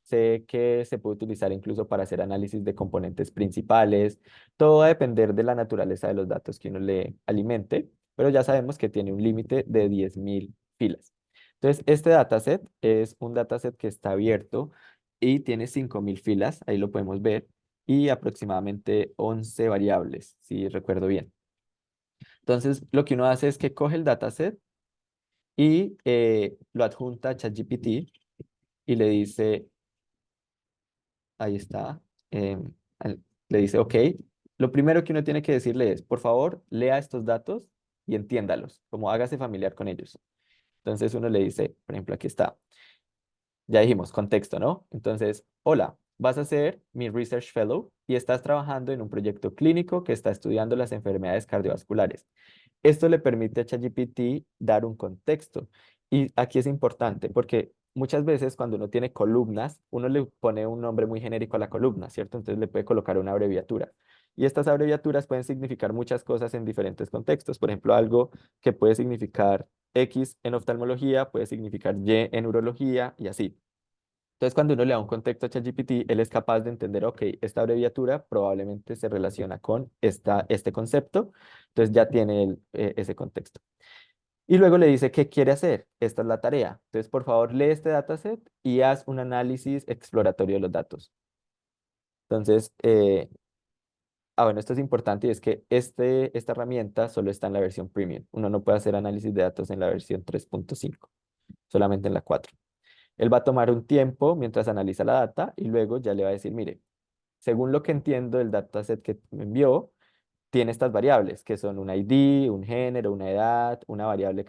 Sé que se puede utilizar incluso para hacer análisis de componentes principales. Todo va a depender de la naturaleza de los datos que uno le alimente, pero ya sabemos que tiene un límite de 10.000 filas. Entonces, este dataset es un dataset que está abierto y tiene 5.000 filas, ahí lo podemos ver, y aproximadamente 11 variables, si recuerdo bien. Entonces, lo que uno hace es que coge el dataset y lo adjunta a ChatGPT y le dice, ahí está, le dice, ok, lo primero que uno tiene que decirle es, por favor, lea estos datos y entiéndalos, como hágase familiar con ellos. Entonces uno le dice, por ejemplo, aquí está. Ya dijimos, contexto, ¿no? Entonces, hola, vas a ser mi Research Fellow y estás trabajando en un proyecto clínico que está estudiando las enfermedades cardiovasculares. Esto le permite a ChatGPT dar un contexto. Y aquí es importante porque muchas veces cuando uno tiene columnas, uno le pone un nombre muy genérico a la columna, ¿cierto? Entonces le puede colocar una abreviatura. Y estas abreviaturas pueden significar muchas cosas en diferentes contextos. Por ejemplo, algo que puede significar X en oftalmología, puede significar Y en urología y así. Entonces, cuando uno le da un contexto a ChatGPT, él es capaz de entender, ok, esta abreviatura probablemente se relaciona con este concepto, entonces ya tiene ese contexto. Y luego le dice, ¿qué quiere hacer? Esta es la tarea. Entonces, por favor, lee este dataset y haz un análisis exploratorio de los datos. Entonces, bueno, esto es importante y es que esta herramienta solo está en la versión premium. Uno no puede hacer análisis de datos en la versión 3.5, solamente en la 4. Él va a tomar un tiempo mientras analiza la data y luego ya le va a decir, mire, según lo que entiendo del dataset que me envió, tiene estas variables, que son un ID, un género, una edad, una variable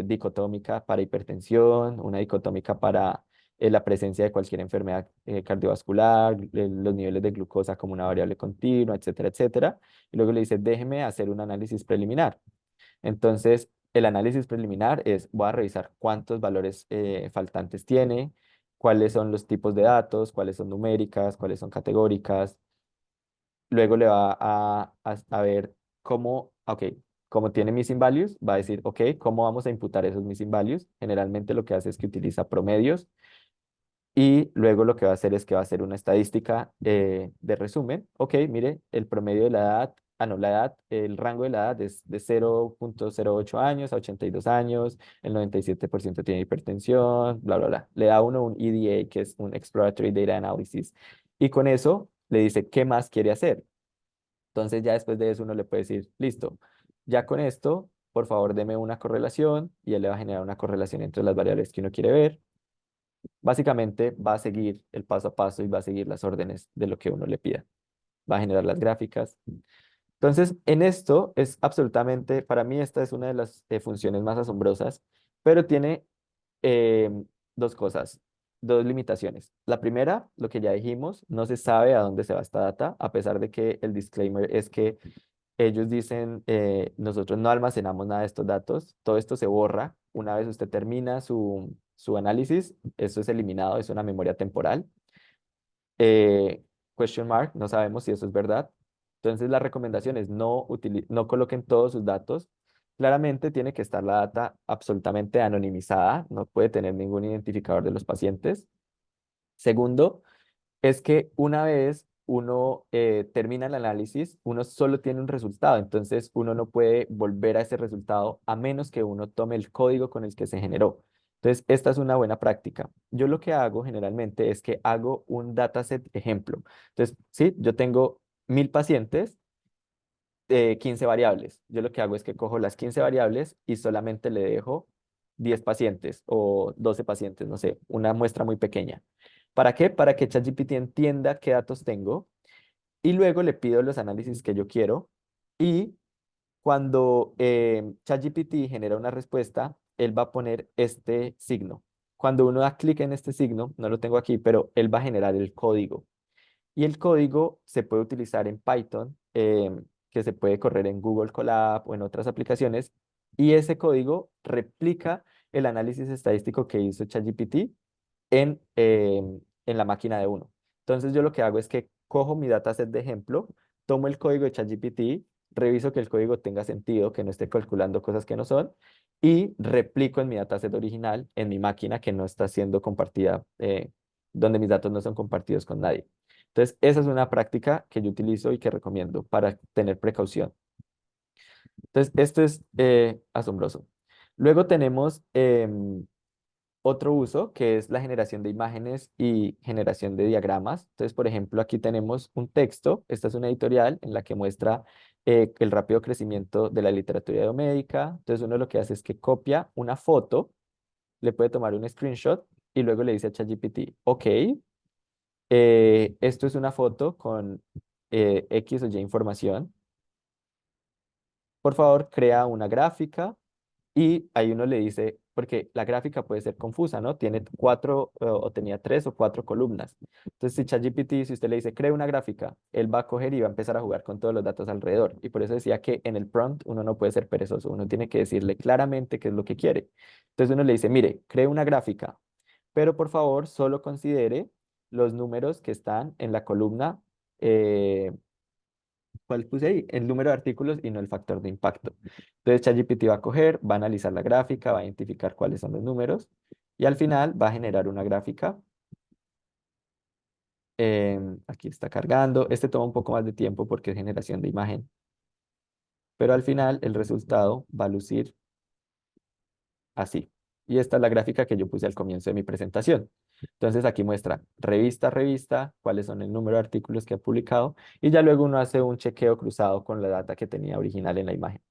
dicotómica para hipertensión, una dicotómica para la presencia de cualquier enfermedad cardiovascular, los niveles de glucosa como una variable continua, etcétera, etcétera. Y luego le dice, déjeme hacer un análisis preliminar. Entonces, el análisis preliminar es, voy a revisar cuántos valores faltantes tiene, cuáles son los tipos de datos, cuáles son numéricas, cuáles son categóricas. Luego le va a ver cómo, ok, como tiene missing values, va a decir, ok, ¿cómo vamos a imputar esos missing values? Generalmente lo que hace es que utiliza promedios y luego lo que va a hacer es que va a hacer una estadística de resumen. Ok, mire, el promedio de la edad, no, la edad, el rango de la edad es de 0,08 años a 82 años, el 97% tiene hipertensión, bla, bla, bla. Le da uno un EDA, que es un Exploratory Data Analysis, y con eso le dice qué más quiere hacer. Entonces ya después de eso uno le puede decir, listo, ya con esto, por favor, deme una correlación y él le va a generar una correlación entre las variables que uno quiere ver. Básicamente va a seguir el paso a paso y va a seguir las órdenes de lo que uno le pida. Va a generar las gráficas. Entonces, en esto es absolutamente, para mí esta es una de las funciones más asombrosas, pero tiene eh, dos cosas, dos limitaciones. La primera, lo que ya dijimos, no se sabe a dónde se va esta data, a pesar de que el disclaimer es que ellos dicen, nosotros no almacenamos nada de estos datos, todo esto se borra. Una vez usted termina su análisis, eso es eliminado, es una memoria temporal. Eh, Question mark, no sabemos si eso es verdad. Entonces la recomendación es no coloquen todos sus datos. Claramente tiene que estar la data absolutamente anonimizada, no puede tener ningún identificador de los pacientes. Segundo, es que una vez uno termina el análisis, uno solo tiene un resultado, entonces uno no puede volver a ese resultado a menos que uno tome el código con el que se generó. Entonces, esta es una buena práctica. Yo lo que hago generalmente es que hago un dataset ejemplo. Entonces, sí, yo tengo 1000 pacientes, 15 variables. Yo lo que hago es que cojo las 15 variables y solamente le dejo 10 pacientes o 12 pacientes, no sé, una muestra muy pequeña. ¿Para qué? Para que ChatGPT entienda qué datos tengo y luego le pido los análisis que yo quiero y cuando ChatGPT genera una respuesta, él va a poner este signo. Cuando uno da clic en este signo, no lo tengo aquí, pero él va a generar el código. Y el código se puede utilizar en Python, que se puede correr en Google Colab o en otras aplicaciones. Y ese código replica el análisis estadístico que hizo ChatGPT en la máquina de uno. Entonces yo lo que hago es que cojo mi dataset de ejemplo, tomo el código de ChatGPT, reviso que el código tenga sentido, que no esté calculando cosas que no son, y replico en mi dataset original en mi máquina que no está siendo compartida, donde mis datos no son compartidos con nadie. Entonces, esa es una práctica que yo utilizo y que recomiendo para tener precaución. Entonces, esto es asombroso. Luego tenemos otro uso que es la generación de imágenes y generación de diagramas. Entonces, por ejemplo, aquí tenemos un texto. Esta es una editorial en la que muestra el rápido crecimiento de la literatura biomédica. Entonces, uno lo que hace es que copia una foto, le puede tomar un screenshot y luego le dice a ChatGPT, ok, esto es una foto con X o Y información. Por favor, crea una gráfica y ahí uno le dice, porque la gráfica puede ser confusa, ¿no? Tiene cuatro o tenía 3 o 4 columnas. Entonces, si ChatGPT, si usted le dice, crea una gráfica, él va a coger y va a empezar a jugar con todos los datos alrededor. Y por eso decía que en el prompt uno no puede ser perezoso, uno tiene que decirle claramente qué es lo que quiere. Entonces uno le dice, mire, cree una gráfica, pero por favor solo considere los números que están en la columna. ¿Cuál puse ahí? El número de artículos y no el factor de impacto. Entonces ChatGPT va a coger, va a analizar la gráfica, va a identificar cuáles son los números y al final va a generar una gráfica. Aquí está cargando. Este toma un poco más de tiempo porque es generación de imagen, pero al final el resultado va a lucir así. Y esta es la gráfica que yo puse al comienzo de mi presentación. Entonces aquí muestra revista a revista, cuáles son el número de artículos que ha publicado y ya luego uno hace un chequeo cruzado con la data que tenía original en la imagen.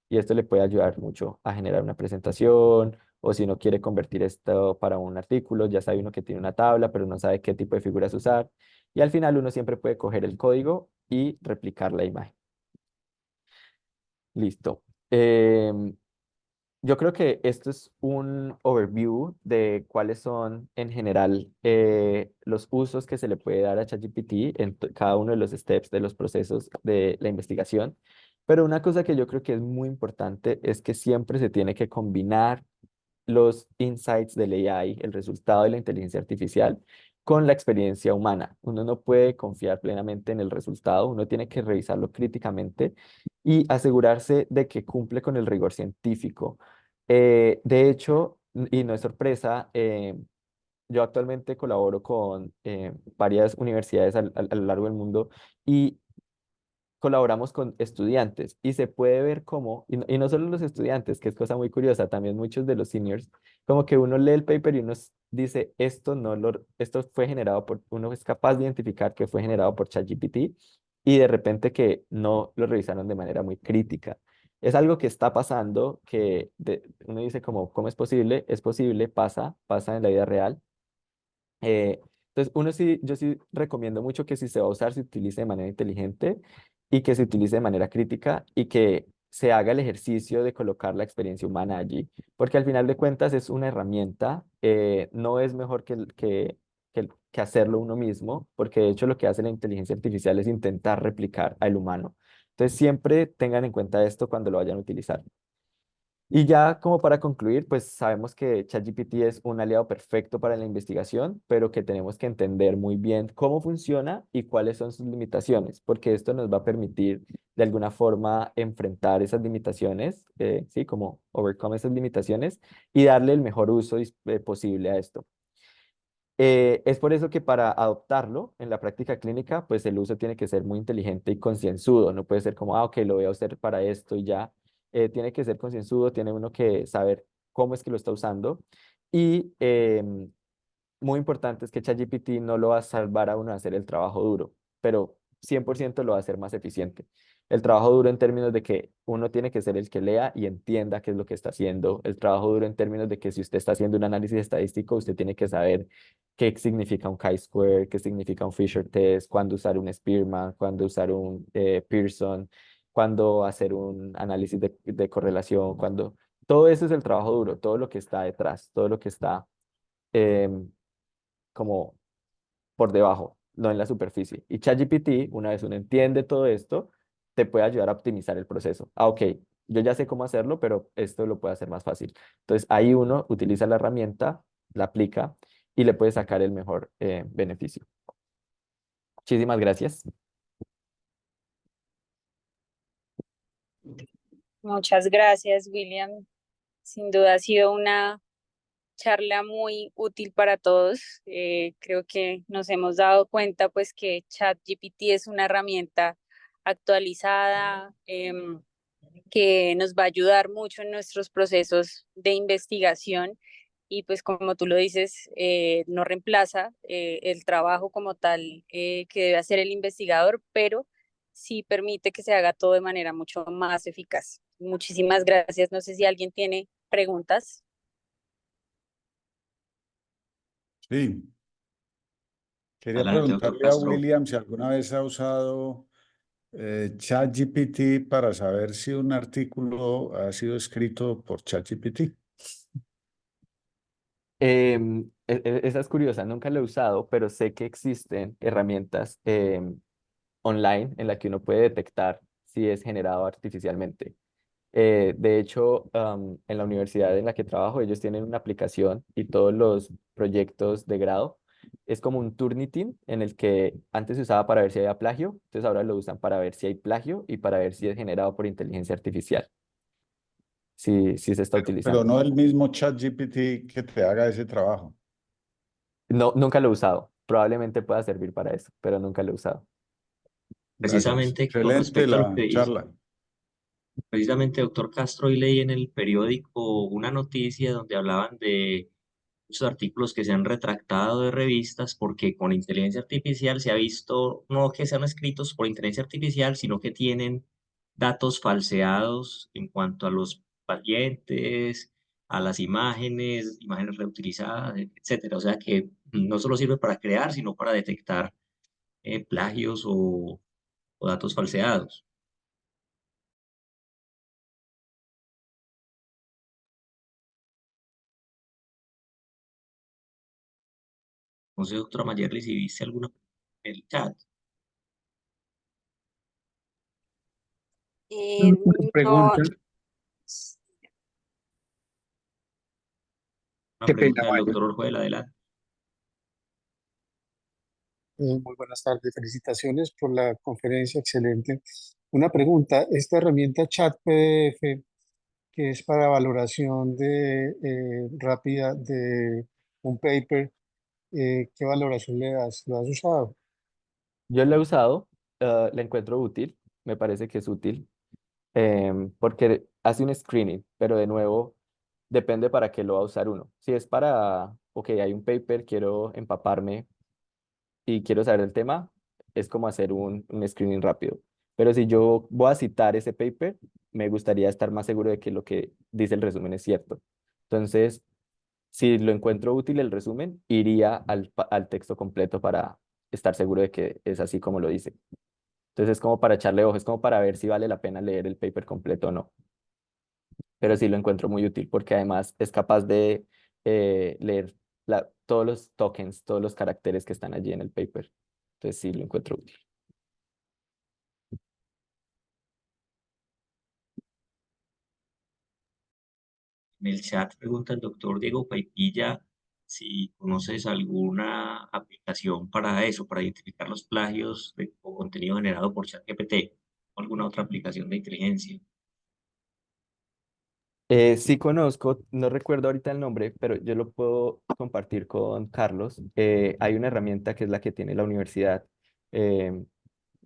Y esto le puede ayudar mucho a generar una presentación o si uno quiere convertir esto para un artículo, ya sabe uno que tiene una tabla, pero no sabe qué tipo de figuras usar. Y al final uno siempre puede coger el código y replicar la imagen. Listo. Em, yo creo que esto es un overview de cuáles son en general los usos que se le puede dar a ChatGPT en cada uno de los steps de los procesos de la investigación. Pero una cosa que yo creo que es muy importante es que siempre se tiene que combinar los insights del AI, el resultado de la inteligencia artificial, con la experiencia humana. Uno no puede confiar plenamente en el resultado, uno tiene que revisarlo críticamente y asegurarse de que cumple con el rigor científico. De hecho, y no es sorpresa, yo actualmente colaboro con varias universidades a lo largo del mundo y colaboramos con estudiantes y se puede ver cómo, y no solo los estudiantes, que es cosa muy curiosa, también muchos de los seniors, como que uno lee el paper y uno dice, esto fue generado uno es capaz de identificar que fue generado por ChatGPT y de repente que no lo revisaron de manera muy crítica. Es algo que está pasando, uno dice como, ¿cómo es posible? Es posible, pasa en la vida real. Eh, entonces, yo sí recomiendo mucho que si se va a usar, se utilice de manera inteligente y que se utilice de manera crítica y que se haga el ejercicio de colocar la experiencia humana allí, porque al final de cuentas es una herramienta, no es mejor que hacerlo uno mismo, porque de hecho lo que hace la inteligencia artificial es intentar replicar al humano. Entonces, siempre tengan en cuenta esto cuando lo vayan a utilizar. Y ya como para concluir, pues sabemos que ChatGPT es un aliado perfecto para la investigación, pero que tenemos que entender muy bien cómo funciona y cuáles son sus limitaciones, porque esto nos va a permitir de alguna forma enfrentar esas limitaciones, sí, como overcome esas limitaciones y darle el mejor uso posible a esto. Es por eso que para adoptarlo en la práctica clínica, pues el uso tiene que ser muy inteligente y concienzudo. No puede ser como, ok, lo voy a usar para esto y ya. Tiene que ser concienzudo, tiene uno que saber cómo es que lo está usando. Y muy importante es que ChatGPT no lo va a salvar a uno de hacer el trabajo duro, pero 100% lo va a hacer más eficiente. El trabajo duro en términos de que uno tiene que ser el que lea y entienda qué es lo que está haciendo. El trabajo duro en términos de que si usted está haciendo un análisis estadístico, usted tiene que saber qué significa un chi-square, qué significa un Fisher test, cuándo usar un Spearman, cuándo usar un Pearson, cuándo hacer un análisis de correlación, cuándo... Todo eso es el trabajo duro, todo lo que está detrás, todo lo que está em, como por debajo, no en la superficie. Y ChatGPT, una vez uno entiende todo esto, te puede ayudar a optimizar el proceso. Ah, ok, yo ya sé cómo hacerlo, pero esto lo puede hacer más fácil. Entonces ahí uno utiliza la herramienta, la aplica y le puede sacar el mejor beneficio. Muchísimas gracias. Muchas gracias, William. Sin duda ha sido una charla muy útil para todos. Creo que nos hemos dado cuenta pues que ChatGPT es una herramienta actualizada, que nos va a ayudar mucho en nuestros procesos de investigación y pues como tú lo dices, no reemplaza el trabajo como tal que debe hacer el investigador, pero sí permite que se haga todo de manera mucho más eficaz. Muchísimas gracias. No sé si alguien tiene preguntas. Sí, quería Adelante, doctor preguntarle a Castro. William si alguna vez ha usado ChatGPT para saber si un artículo ha sido escrito por ChatGPT. Esa es curiosa, nunca lo he usado, pero sé que existen herramientas online en la que uno puede detectar si es generado artificialmente. De hecho, en la universidad en la que trabajo, ellos tienen una aplicación y todos los proyectos de grado es como un Turnitin en el que antes se usaba para ver si había plagio, entonces ahora lo usan para ver si hay plagio y para ver si es generado por inteligencia artificial, si se está Pero utilizando. no el mismo ChatGPT que te haga ese trabajo. No, nunca lo he usado. Probablemente pueda servir para eso, pero nunca lo he usado. Gracias. Precisamente con Excelente respecto a lo que la dice, charla. precisamente, doctor Castro, hoy leí en el periódico una noticia donde hablaban de muchos artículos que se han retractado de revistas porque con inteligencia artificial se ha visto, no que sean escritos por inteligencia artificial, sino que tienen datos falseados en cuanto a los pacientes, a las imágenes, imágenes reutilizadas, etcétera. O sea que no solo sirve para crear, sino para detectar plagios o datos falseados. No sé, doctora Mayerly, si viste alguna en el chat. Una No, pregunta, Una qué pena, pregunta del Mario. doctor Orjuela, adelante. Muy buenas tardes, felicitaciones por la conferencia, excelente. Una pregunta, esta herramienta Chat PDF, que es para valoración rápida de un paper, ¿qué valoración le das? ¿Lo has usado? Yo la he usado, la encuentro útil, me parece que es útil, porque hace un screening, pero de nuevo depende para qué lo va a usar uno. Si es para, ok, hay un paper, quiero empaparme y quiero saber el tema, es como hacer un screening rápido. Pero si yo voy a citar ese paper, me gustaría estar más seguro de que lo que dice el resumen es cierto. Entonces, si lo encuentro útil el resumen, iría al texto completo para estar seguro de que es así como lo dice. Entonces es como para echarle ojo, es como para ver si vale la pena leer el paper completo o no. Pero sí lo encuentro muy útil porque además es capaz de leer todos los tokens, todos los caracteres que están allí en el paper. Entonces sí lo encuentro útil. En el chat pregunta el doctor Diego Paipilla si conoces alguna aplicación para eso, para identificar los plagios o contenido generado por ChatGPT o alguna otra aplicación de inteligencia. Sí conozco, no recuerdo ahorita el nombre, pero yo lo puedo compartir con Carlos. Hay una herramienta que es la que tiene la universidad, eh,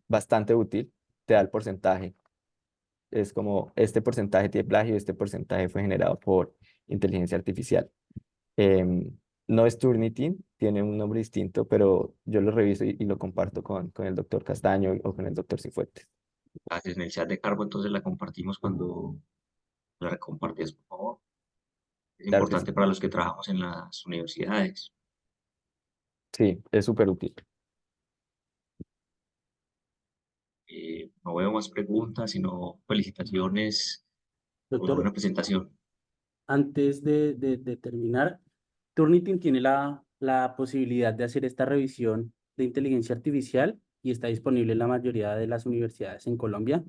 bastante útil, te da el porcentaje. Es como este porcentaje tiene plagio, este porcentaje fue generado por inteligencia artificial. Em, no es Turnitin, tiene un nombre distinto, pero yo lo reviso y lo comparto con el doctor Castaño o con el doctor Cifuentes. Gracias. En el chat de Carbo entonces la compartimos cuando la compartes, por favor. Es Claro que sí. importante para los que trabajamos en las universidades. Sí, es súper útil. No veo más preguntas, sino felicitaciones por la buena Doctor, presentación. antes de terminar, Turnitin tiene la posibilidad de hacer esta revisión de inteligencia artificial y está disponible en la mayoría de las universidades en Colombia.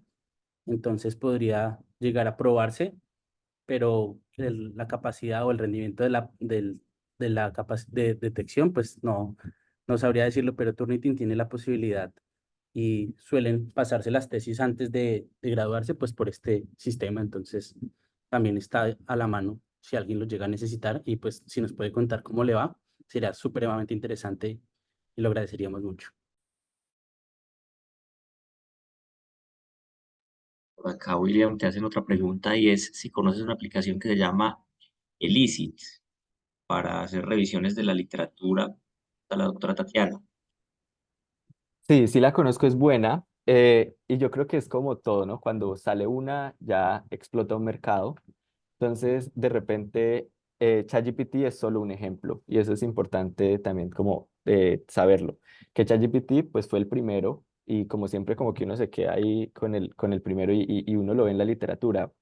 Entonces podría llegar a probarse, pero la capacidad o el rendimiento de la de detección, pues no sabría decirlo, pero Turnitin tiene la posibilidad y suelen pasarse las tesis antes de graduarse, pues por este sistema. Entonces también está a la mano si alguien lo llega a necesitar y pues si nos puede contar cómo le va, sería supremamente interesante y lo agradeceríamos mucho. Por acá, William, te hacen otra pregunta y es si conoces una aplicación que se llama Elicit para hacer revisiones de la literatura a la doctora Tatiana. Sí, sí la conozco, es buena. Y yo creo que es como todo, ¿no? Cuando sale una, ya explota un mercado. Entonces, de repente, ChatGPT es solo un ejemplo y eso es importante también como saberlo. Que ChatGPT pues fue el primero y como siempre como que uno se queda ahí con el primero y uno lo ve en la literatura.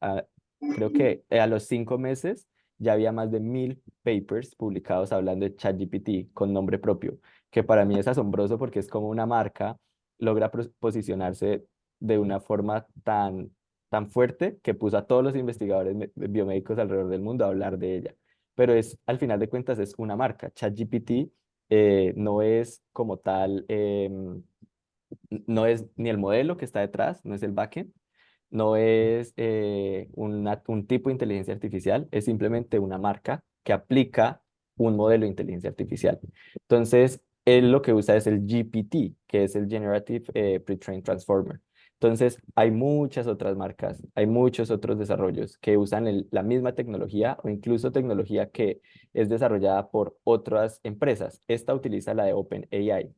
Creo que a los 5 meses ya había más de 1000 papers publicados hablando de ChatGPT con nombre propio, que para mí es asombroso porque es como una marca logra posicionarse de una forma tan fuerte que puso a todos los investigadores biomédicos alrededor del mundo a hablar de ella. Pero es, al final de cuentas, es una marca. ChatGPT no es como tal, no es ni el modelo que está detrás, no es el backend, no es un tipo de inteligencia artificial, es simplemente una marca que aplica un modelo de inteligencia artificial. Entonces, él lo que usa es el GPT, que es el Generative Pre-trained Transformer. Entonces, hay muchas otras marcas, hay muchos otros desarrollos que usan la misma tecnología o incluso tecnología que es desarrollada por otras empresas. Esta utiliza la de OpenAI,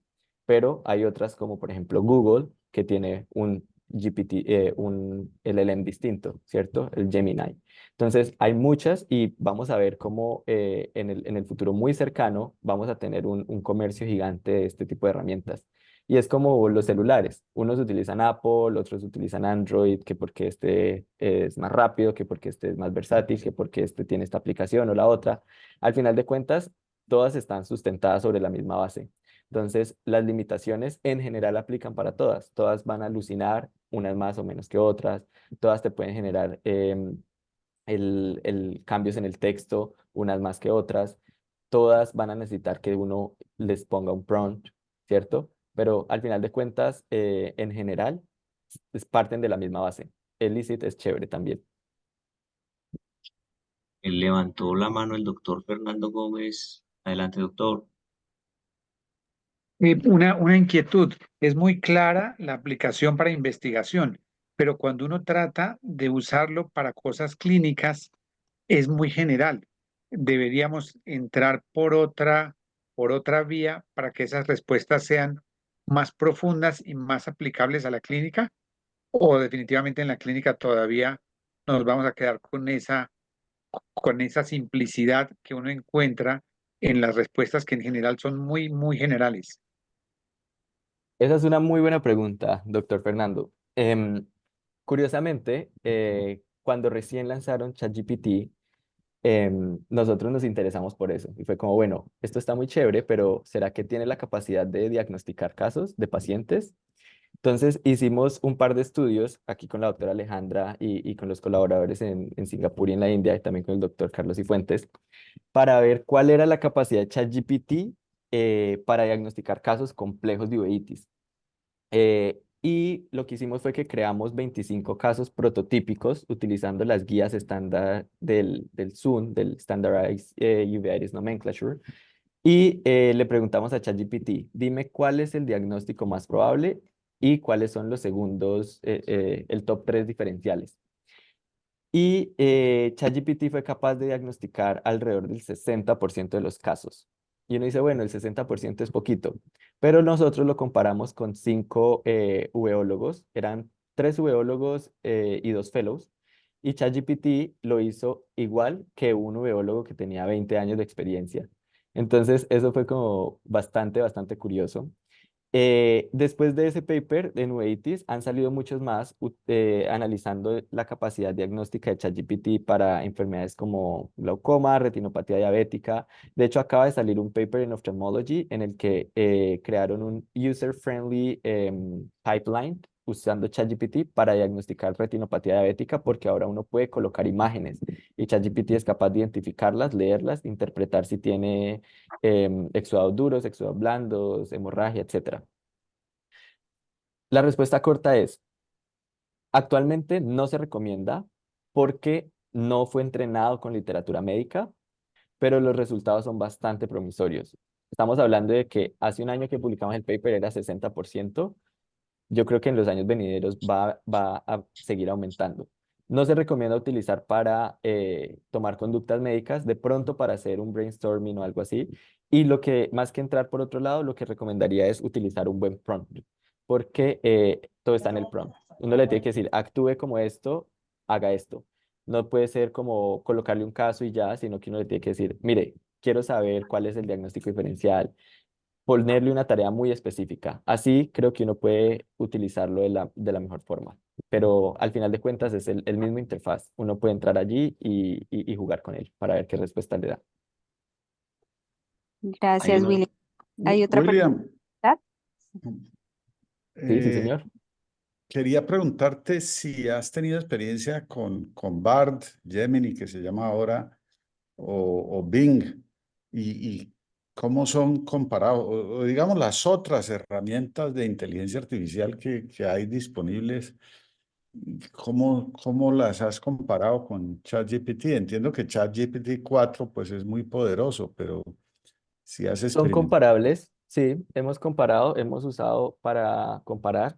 pero hay otras como por ejemplo Google, que tiene un GPT, un LLM distinto, ¿cierto? El Gemini. Entonces, hay muchas y vamos a ver cómo en el futuro muy cercano vamos a tener un comercio gigante de este tipo de herramientas. Y es como los celulares. Unos utilizan Apple, otros utilizan Android, que porque este es más rápido, que porque este es más versátil, que porque este tiene esta aplicación o la otra. Al final de cuentas, todas están sustentadas sobre la misma base. Entonces, las limitaciones en general aplican para todas. Todas van a alucinar, unas más o menos que otras. Todas te pueden generar cambios en el texto, unas más que otras. Todas van a necesitar que uno les ponga un prompt, ¿cierto? Pero al final de cuentas, en general, parten de la misma base. Elicit es chévere también. Levantó la mano el doctor Fernando Gómez. Adelante, doctor. Una inquietud. Es muy clara la aplicación para investigación, pero cuando uno trata de usarlo para cosas clínicas, es muy general. Deberíamos entrar por otra vía para que esas respuestas sean más profundas y más aplicables a la clínica, o definitivamente en la clínica todavía nos vamos a quedar con esa simplicidad que uno encuentra en las respuestas que en general son muy generales. Esa es una muy buena pregunta, doctor Fernando. Curiosamente, cuando recién lanzaron ChatGPT, nosotros nos interesamos por eso. Y fue como, bueno, esto está muy chévere, pero ¿será que tiene la capacidad de diagnosticar casos de pacientes? Entonces hicimos un par de estudios aquí con la doctora Alejandra y con los colaboradores en Singapur y en la India y también con el doctor Carlos Cifuentes para ver cuál era la capacidad de ChatGPT para diagnosticar casos complejos de uveitis. Y lo que hicimos fue que creamos 25 casos prototípicos utilizando las guías estándar del SUN, del Standardized Uveitis Nomenclature, y le preguntamos a ChatGPT, dime cuál es el diagnóstico más probable y cuáles son los segundos, el top 3 diferenciales. Y ChatGPT fue capaz de diagnosticar alrededor del 60% de los casos. Y uno dice, bueno, el 60% es poquito, pero nosotros lo comparamos con 5 uveólogos, eran 3 uveólogos y 2 fellows, y ChatGPT lo hizo igual que un uveólogo que tenía 20 años de experiencia. Entonces, eso fue como bastante curioso. Después de ese paper de uveitis han salido muchos más analizando la capacidad diagnóstica de ChatGPT para enfermedades como glaucoma, retinopatía diabética. De hecho, acaba de salir un paper en Ophthalmology en el que crearon un user-friendly pipeline usando ChatGPT para diagnosticar retinopatía diabética porque ahora uno puede colocar imágenes y ChatGPT es capaz de identificarlas, leerlas, interpretar si tiene exudados duros, exudados blandos, hemorragia, etc. La respuesta corta es, actualmente no se recomienda porque no fue entrenado con literatura médica, pero los resultados son bastante promisorios. Estamos hablando de que hace un año que publicamos el paper era 60%. Yo creo que en los años venideros va a seguir aumentando. No se recomienda utilizar para tomar conductas médicas, de pronto para hacer un brainstorming o algo así. Y lo que, más que entrar por otro lado, lo que recomendaría es utilizar un buen prompt, porque todo está en el prompt. Uno le tiene que decir, actúe como esto, haga esto. No puede ser como colocarle un caso y ya, sino que uno le tiene que decir, mire, quiero saber cuál es el diagnóstico diferencial, ponerle una tarea muy específica. Así creo que uno puede utilizarlo de la mejor forma. Pero al final de cuentas es el mismo interfaz. Uno puede entrar allí y jugar con él para ver qué respuesta le da. Hay Gracias, uno, William. ¿Hay otra William, pregunta? Sí, sí, eh, señor. quería preguntarte si has tenido experiencia con Bard, Gemini, que se llama ahora, o Bing, y cómo son comparados, o digamos las otras herramientas de inteligencia artificial que hay disponibles. ¿Cómo las has comparado con ChatGPT? Entiendo que ChatGPT 4 pues es muy poderoso, pero si has Son experimentado. comparables, sí, hemos comparado, hemos usado para comparar.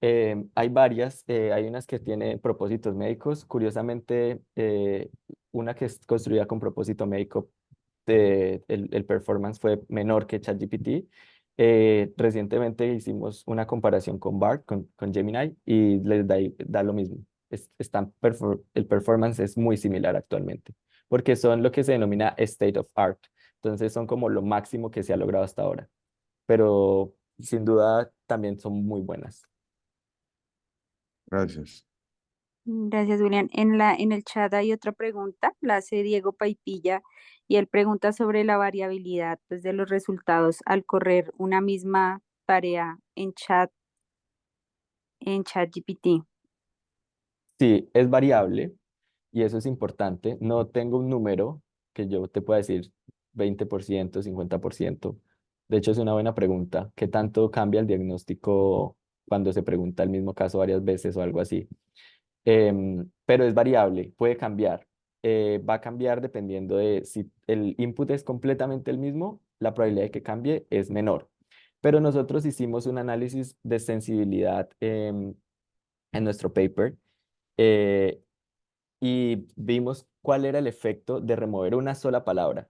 Hay varias, hay unas que tienen propósitos médicos. Curiosamente, una que es construida con propósito médico, el performance fue menor que ChatGPT. Recientemente hicimos una comparación con Bard, con Gemini, y les da lo mismo. El performance es muy similar actualmente, porque son lo que se denomina state of art. Entonces son como lo máximo que se ha logrado hasta ahora, pero sin duda también son muy buenas. Gracias. Gracias, William. En el chat hay otra pregunta, la hace Diego Paipilla, y él pregunta sobre la variabilidad, pues, de los resultados al correr una misma tarea en ChatGPT. Sí, es variable y eso es importante. No tengo un número que yo te pueda decir 20%, 50%. De hecho, es una buena pregunta. ¿Qué tanto cambia el diagnóstico cuando se pregunta el mismo caso varias veces o algo así? Pero es variable, puede cambiar. Va a cambiar dependiendo de si el input es completamente el mismo, la probabilidad de que cambie es menor. Pero nosotros hicimos un análisis de sensibilidad en nuestro paper eh, y vimos cuál era el efecto de remover una sola palabra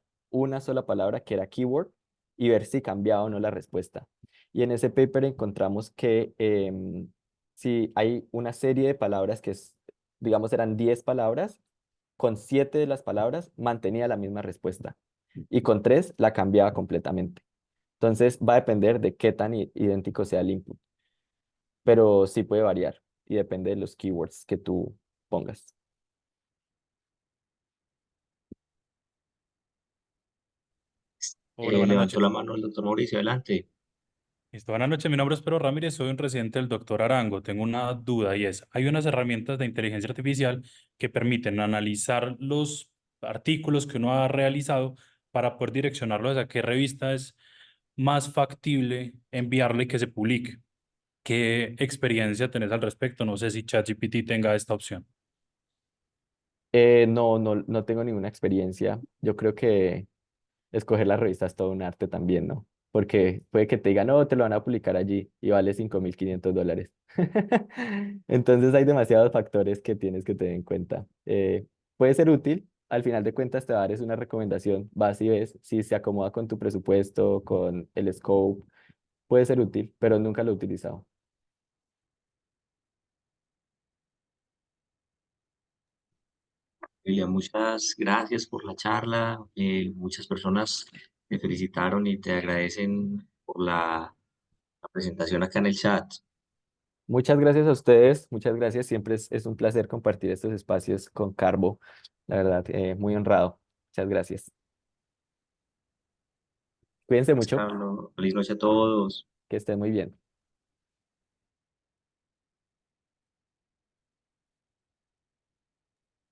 que era keyword y ver si cambiaba o no la respuesta. Y en ese paper encontramos que si hay una serie de palabras que digamos, eran 10 palabras, con 7 de las palabras mantenía la misma respuesta y con 3 la cambiaba completamente. Entonces va a depender de qué tan idéntico sea el input, pero sí puede variar y depende de los keywords que tú pongas. Hola, buenas Levantó noches. la mano el doctor Mauricio, adelante. Listo, buenas noches. Mi nombre es Pedro Ramírez, soy un residente del doctor Arango. Tengo una duda y es, hay unas herramientas de inteligencia artificial que permiten analizar los artículos que uno ha realizado para poder direccionarlos a qué revista es más factible enviarle y que se publique. ¿Qué experiencia tenés al respecto? No sé si ChatGPT tenga esta opción. No tengo ninguna experiencia. Yo creo que escoger la revista es todo un arte también, ¿no? Porque puede que te digan, no, te lo van a publicar allí y vale $5.500. Entonces hay demasiados factores que tienes que tener en cuenta. Puede ser útil, al final de cuentas te va a dar es una recomendación, vas y ves si se acomoda con tu presupuesto, con el scope, puede ser útil, pero nunca lo he utilizado. William, muchas gracias por la charla. Muchas personas te felicitaron y te agradecen por la presentación acá en el chat. Muchas gracias a ustedes, muchas gracias. Siempre es un placer compartir estos espacios con Carbo. La verdad, muy honrado. Muchas gracias. Cuídense Pues, mucho, Carlos, feliz noche a todos. que estén muy bien.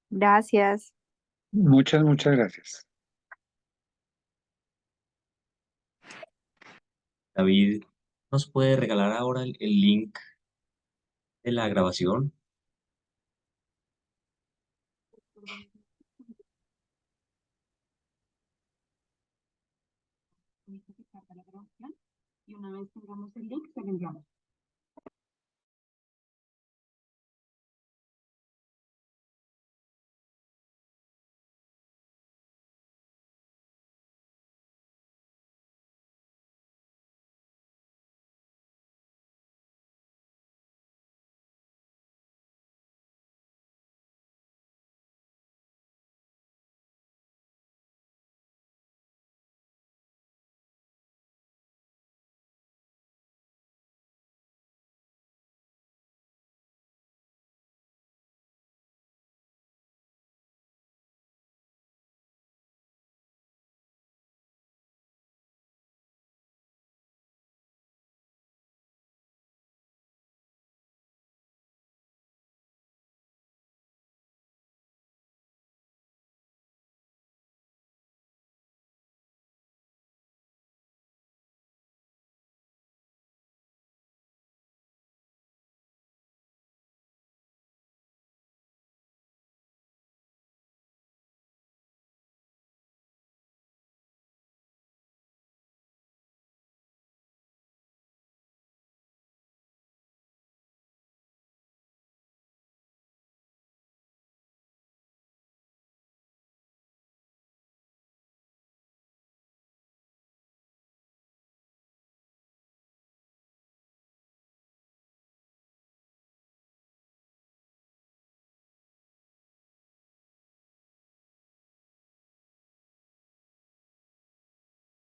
Gracias. Muchas gracias. David, ¿nos puede regalar ahora el link de la grabación? Y una vez tengamos el link, se lo enviamos.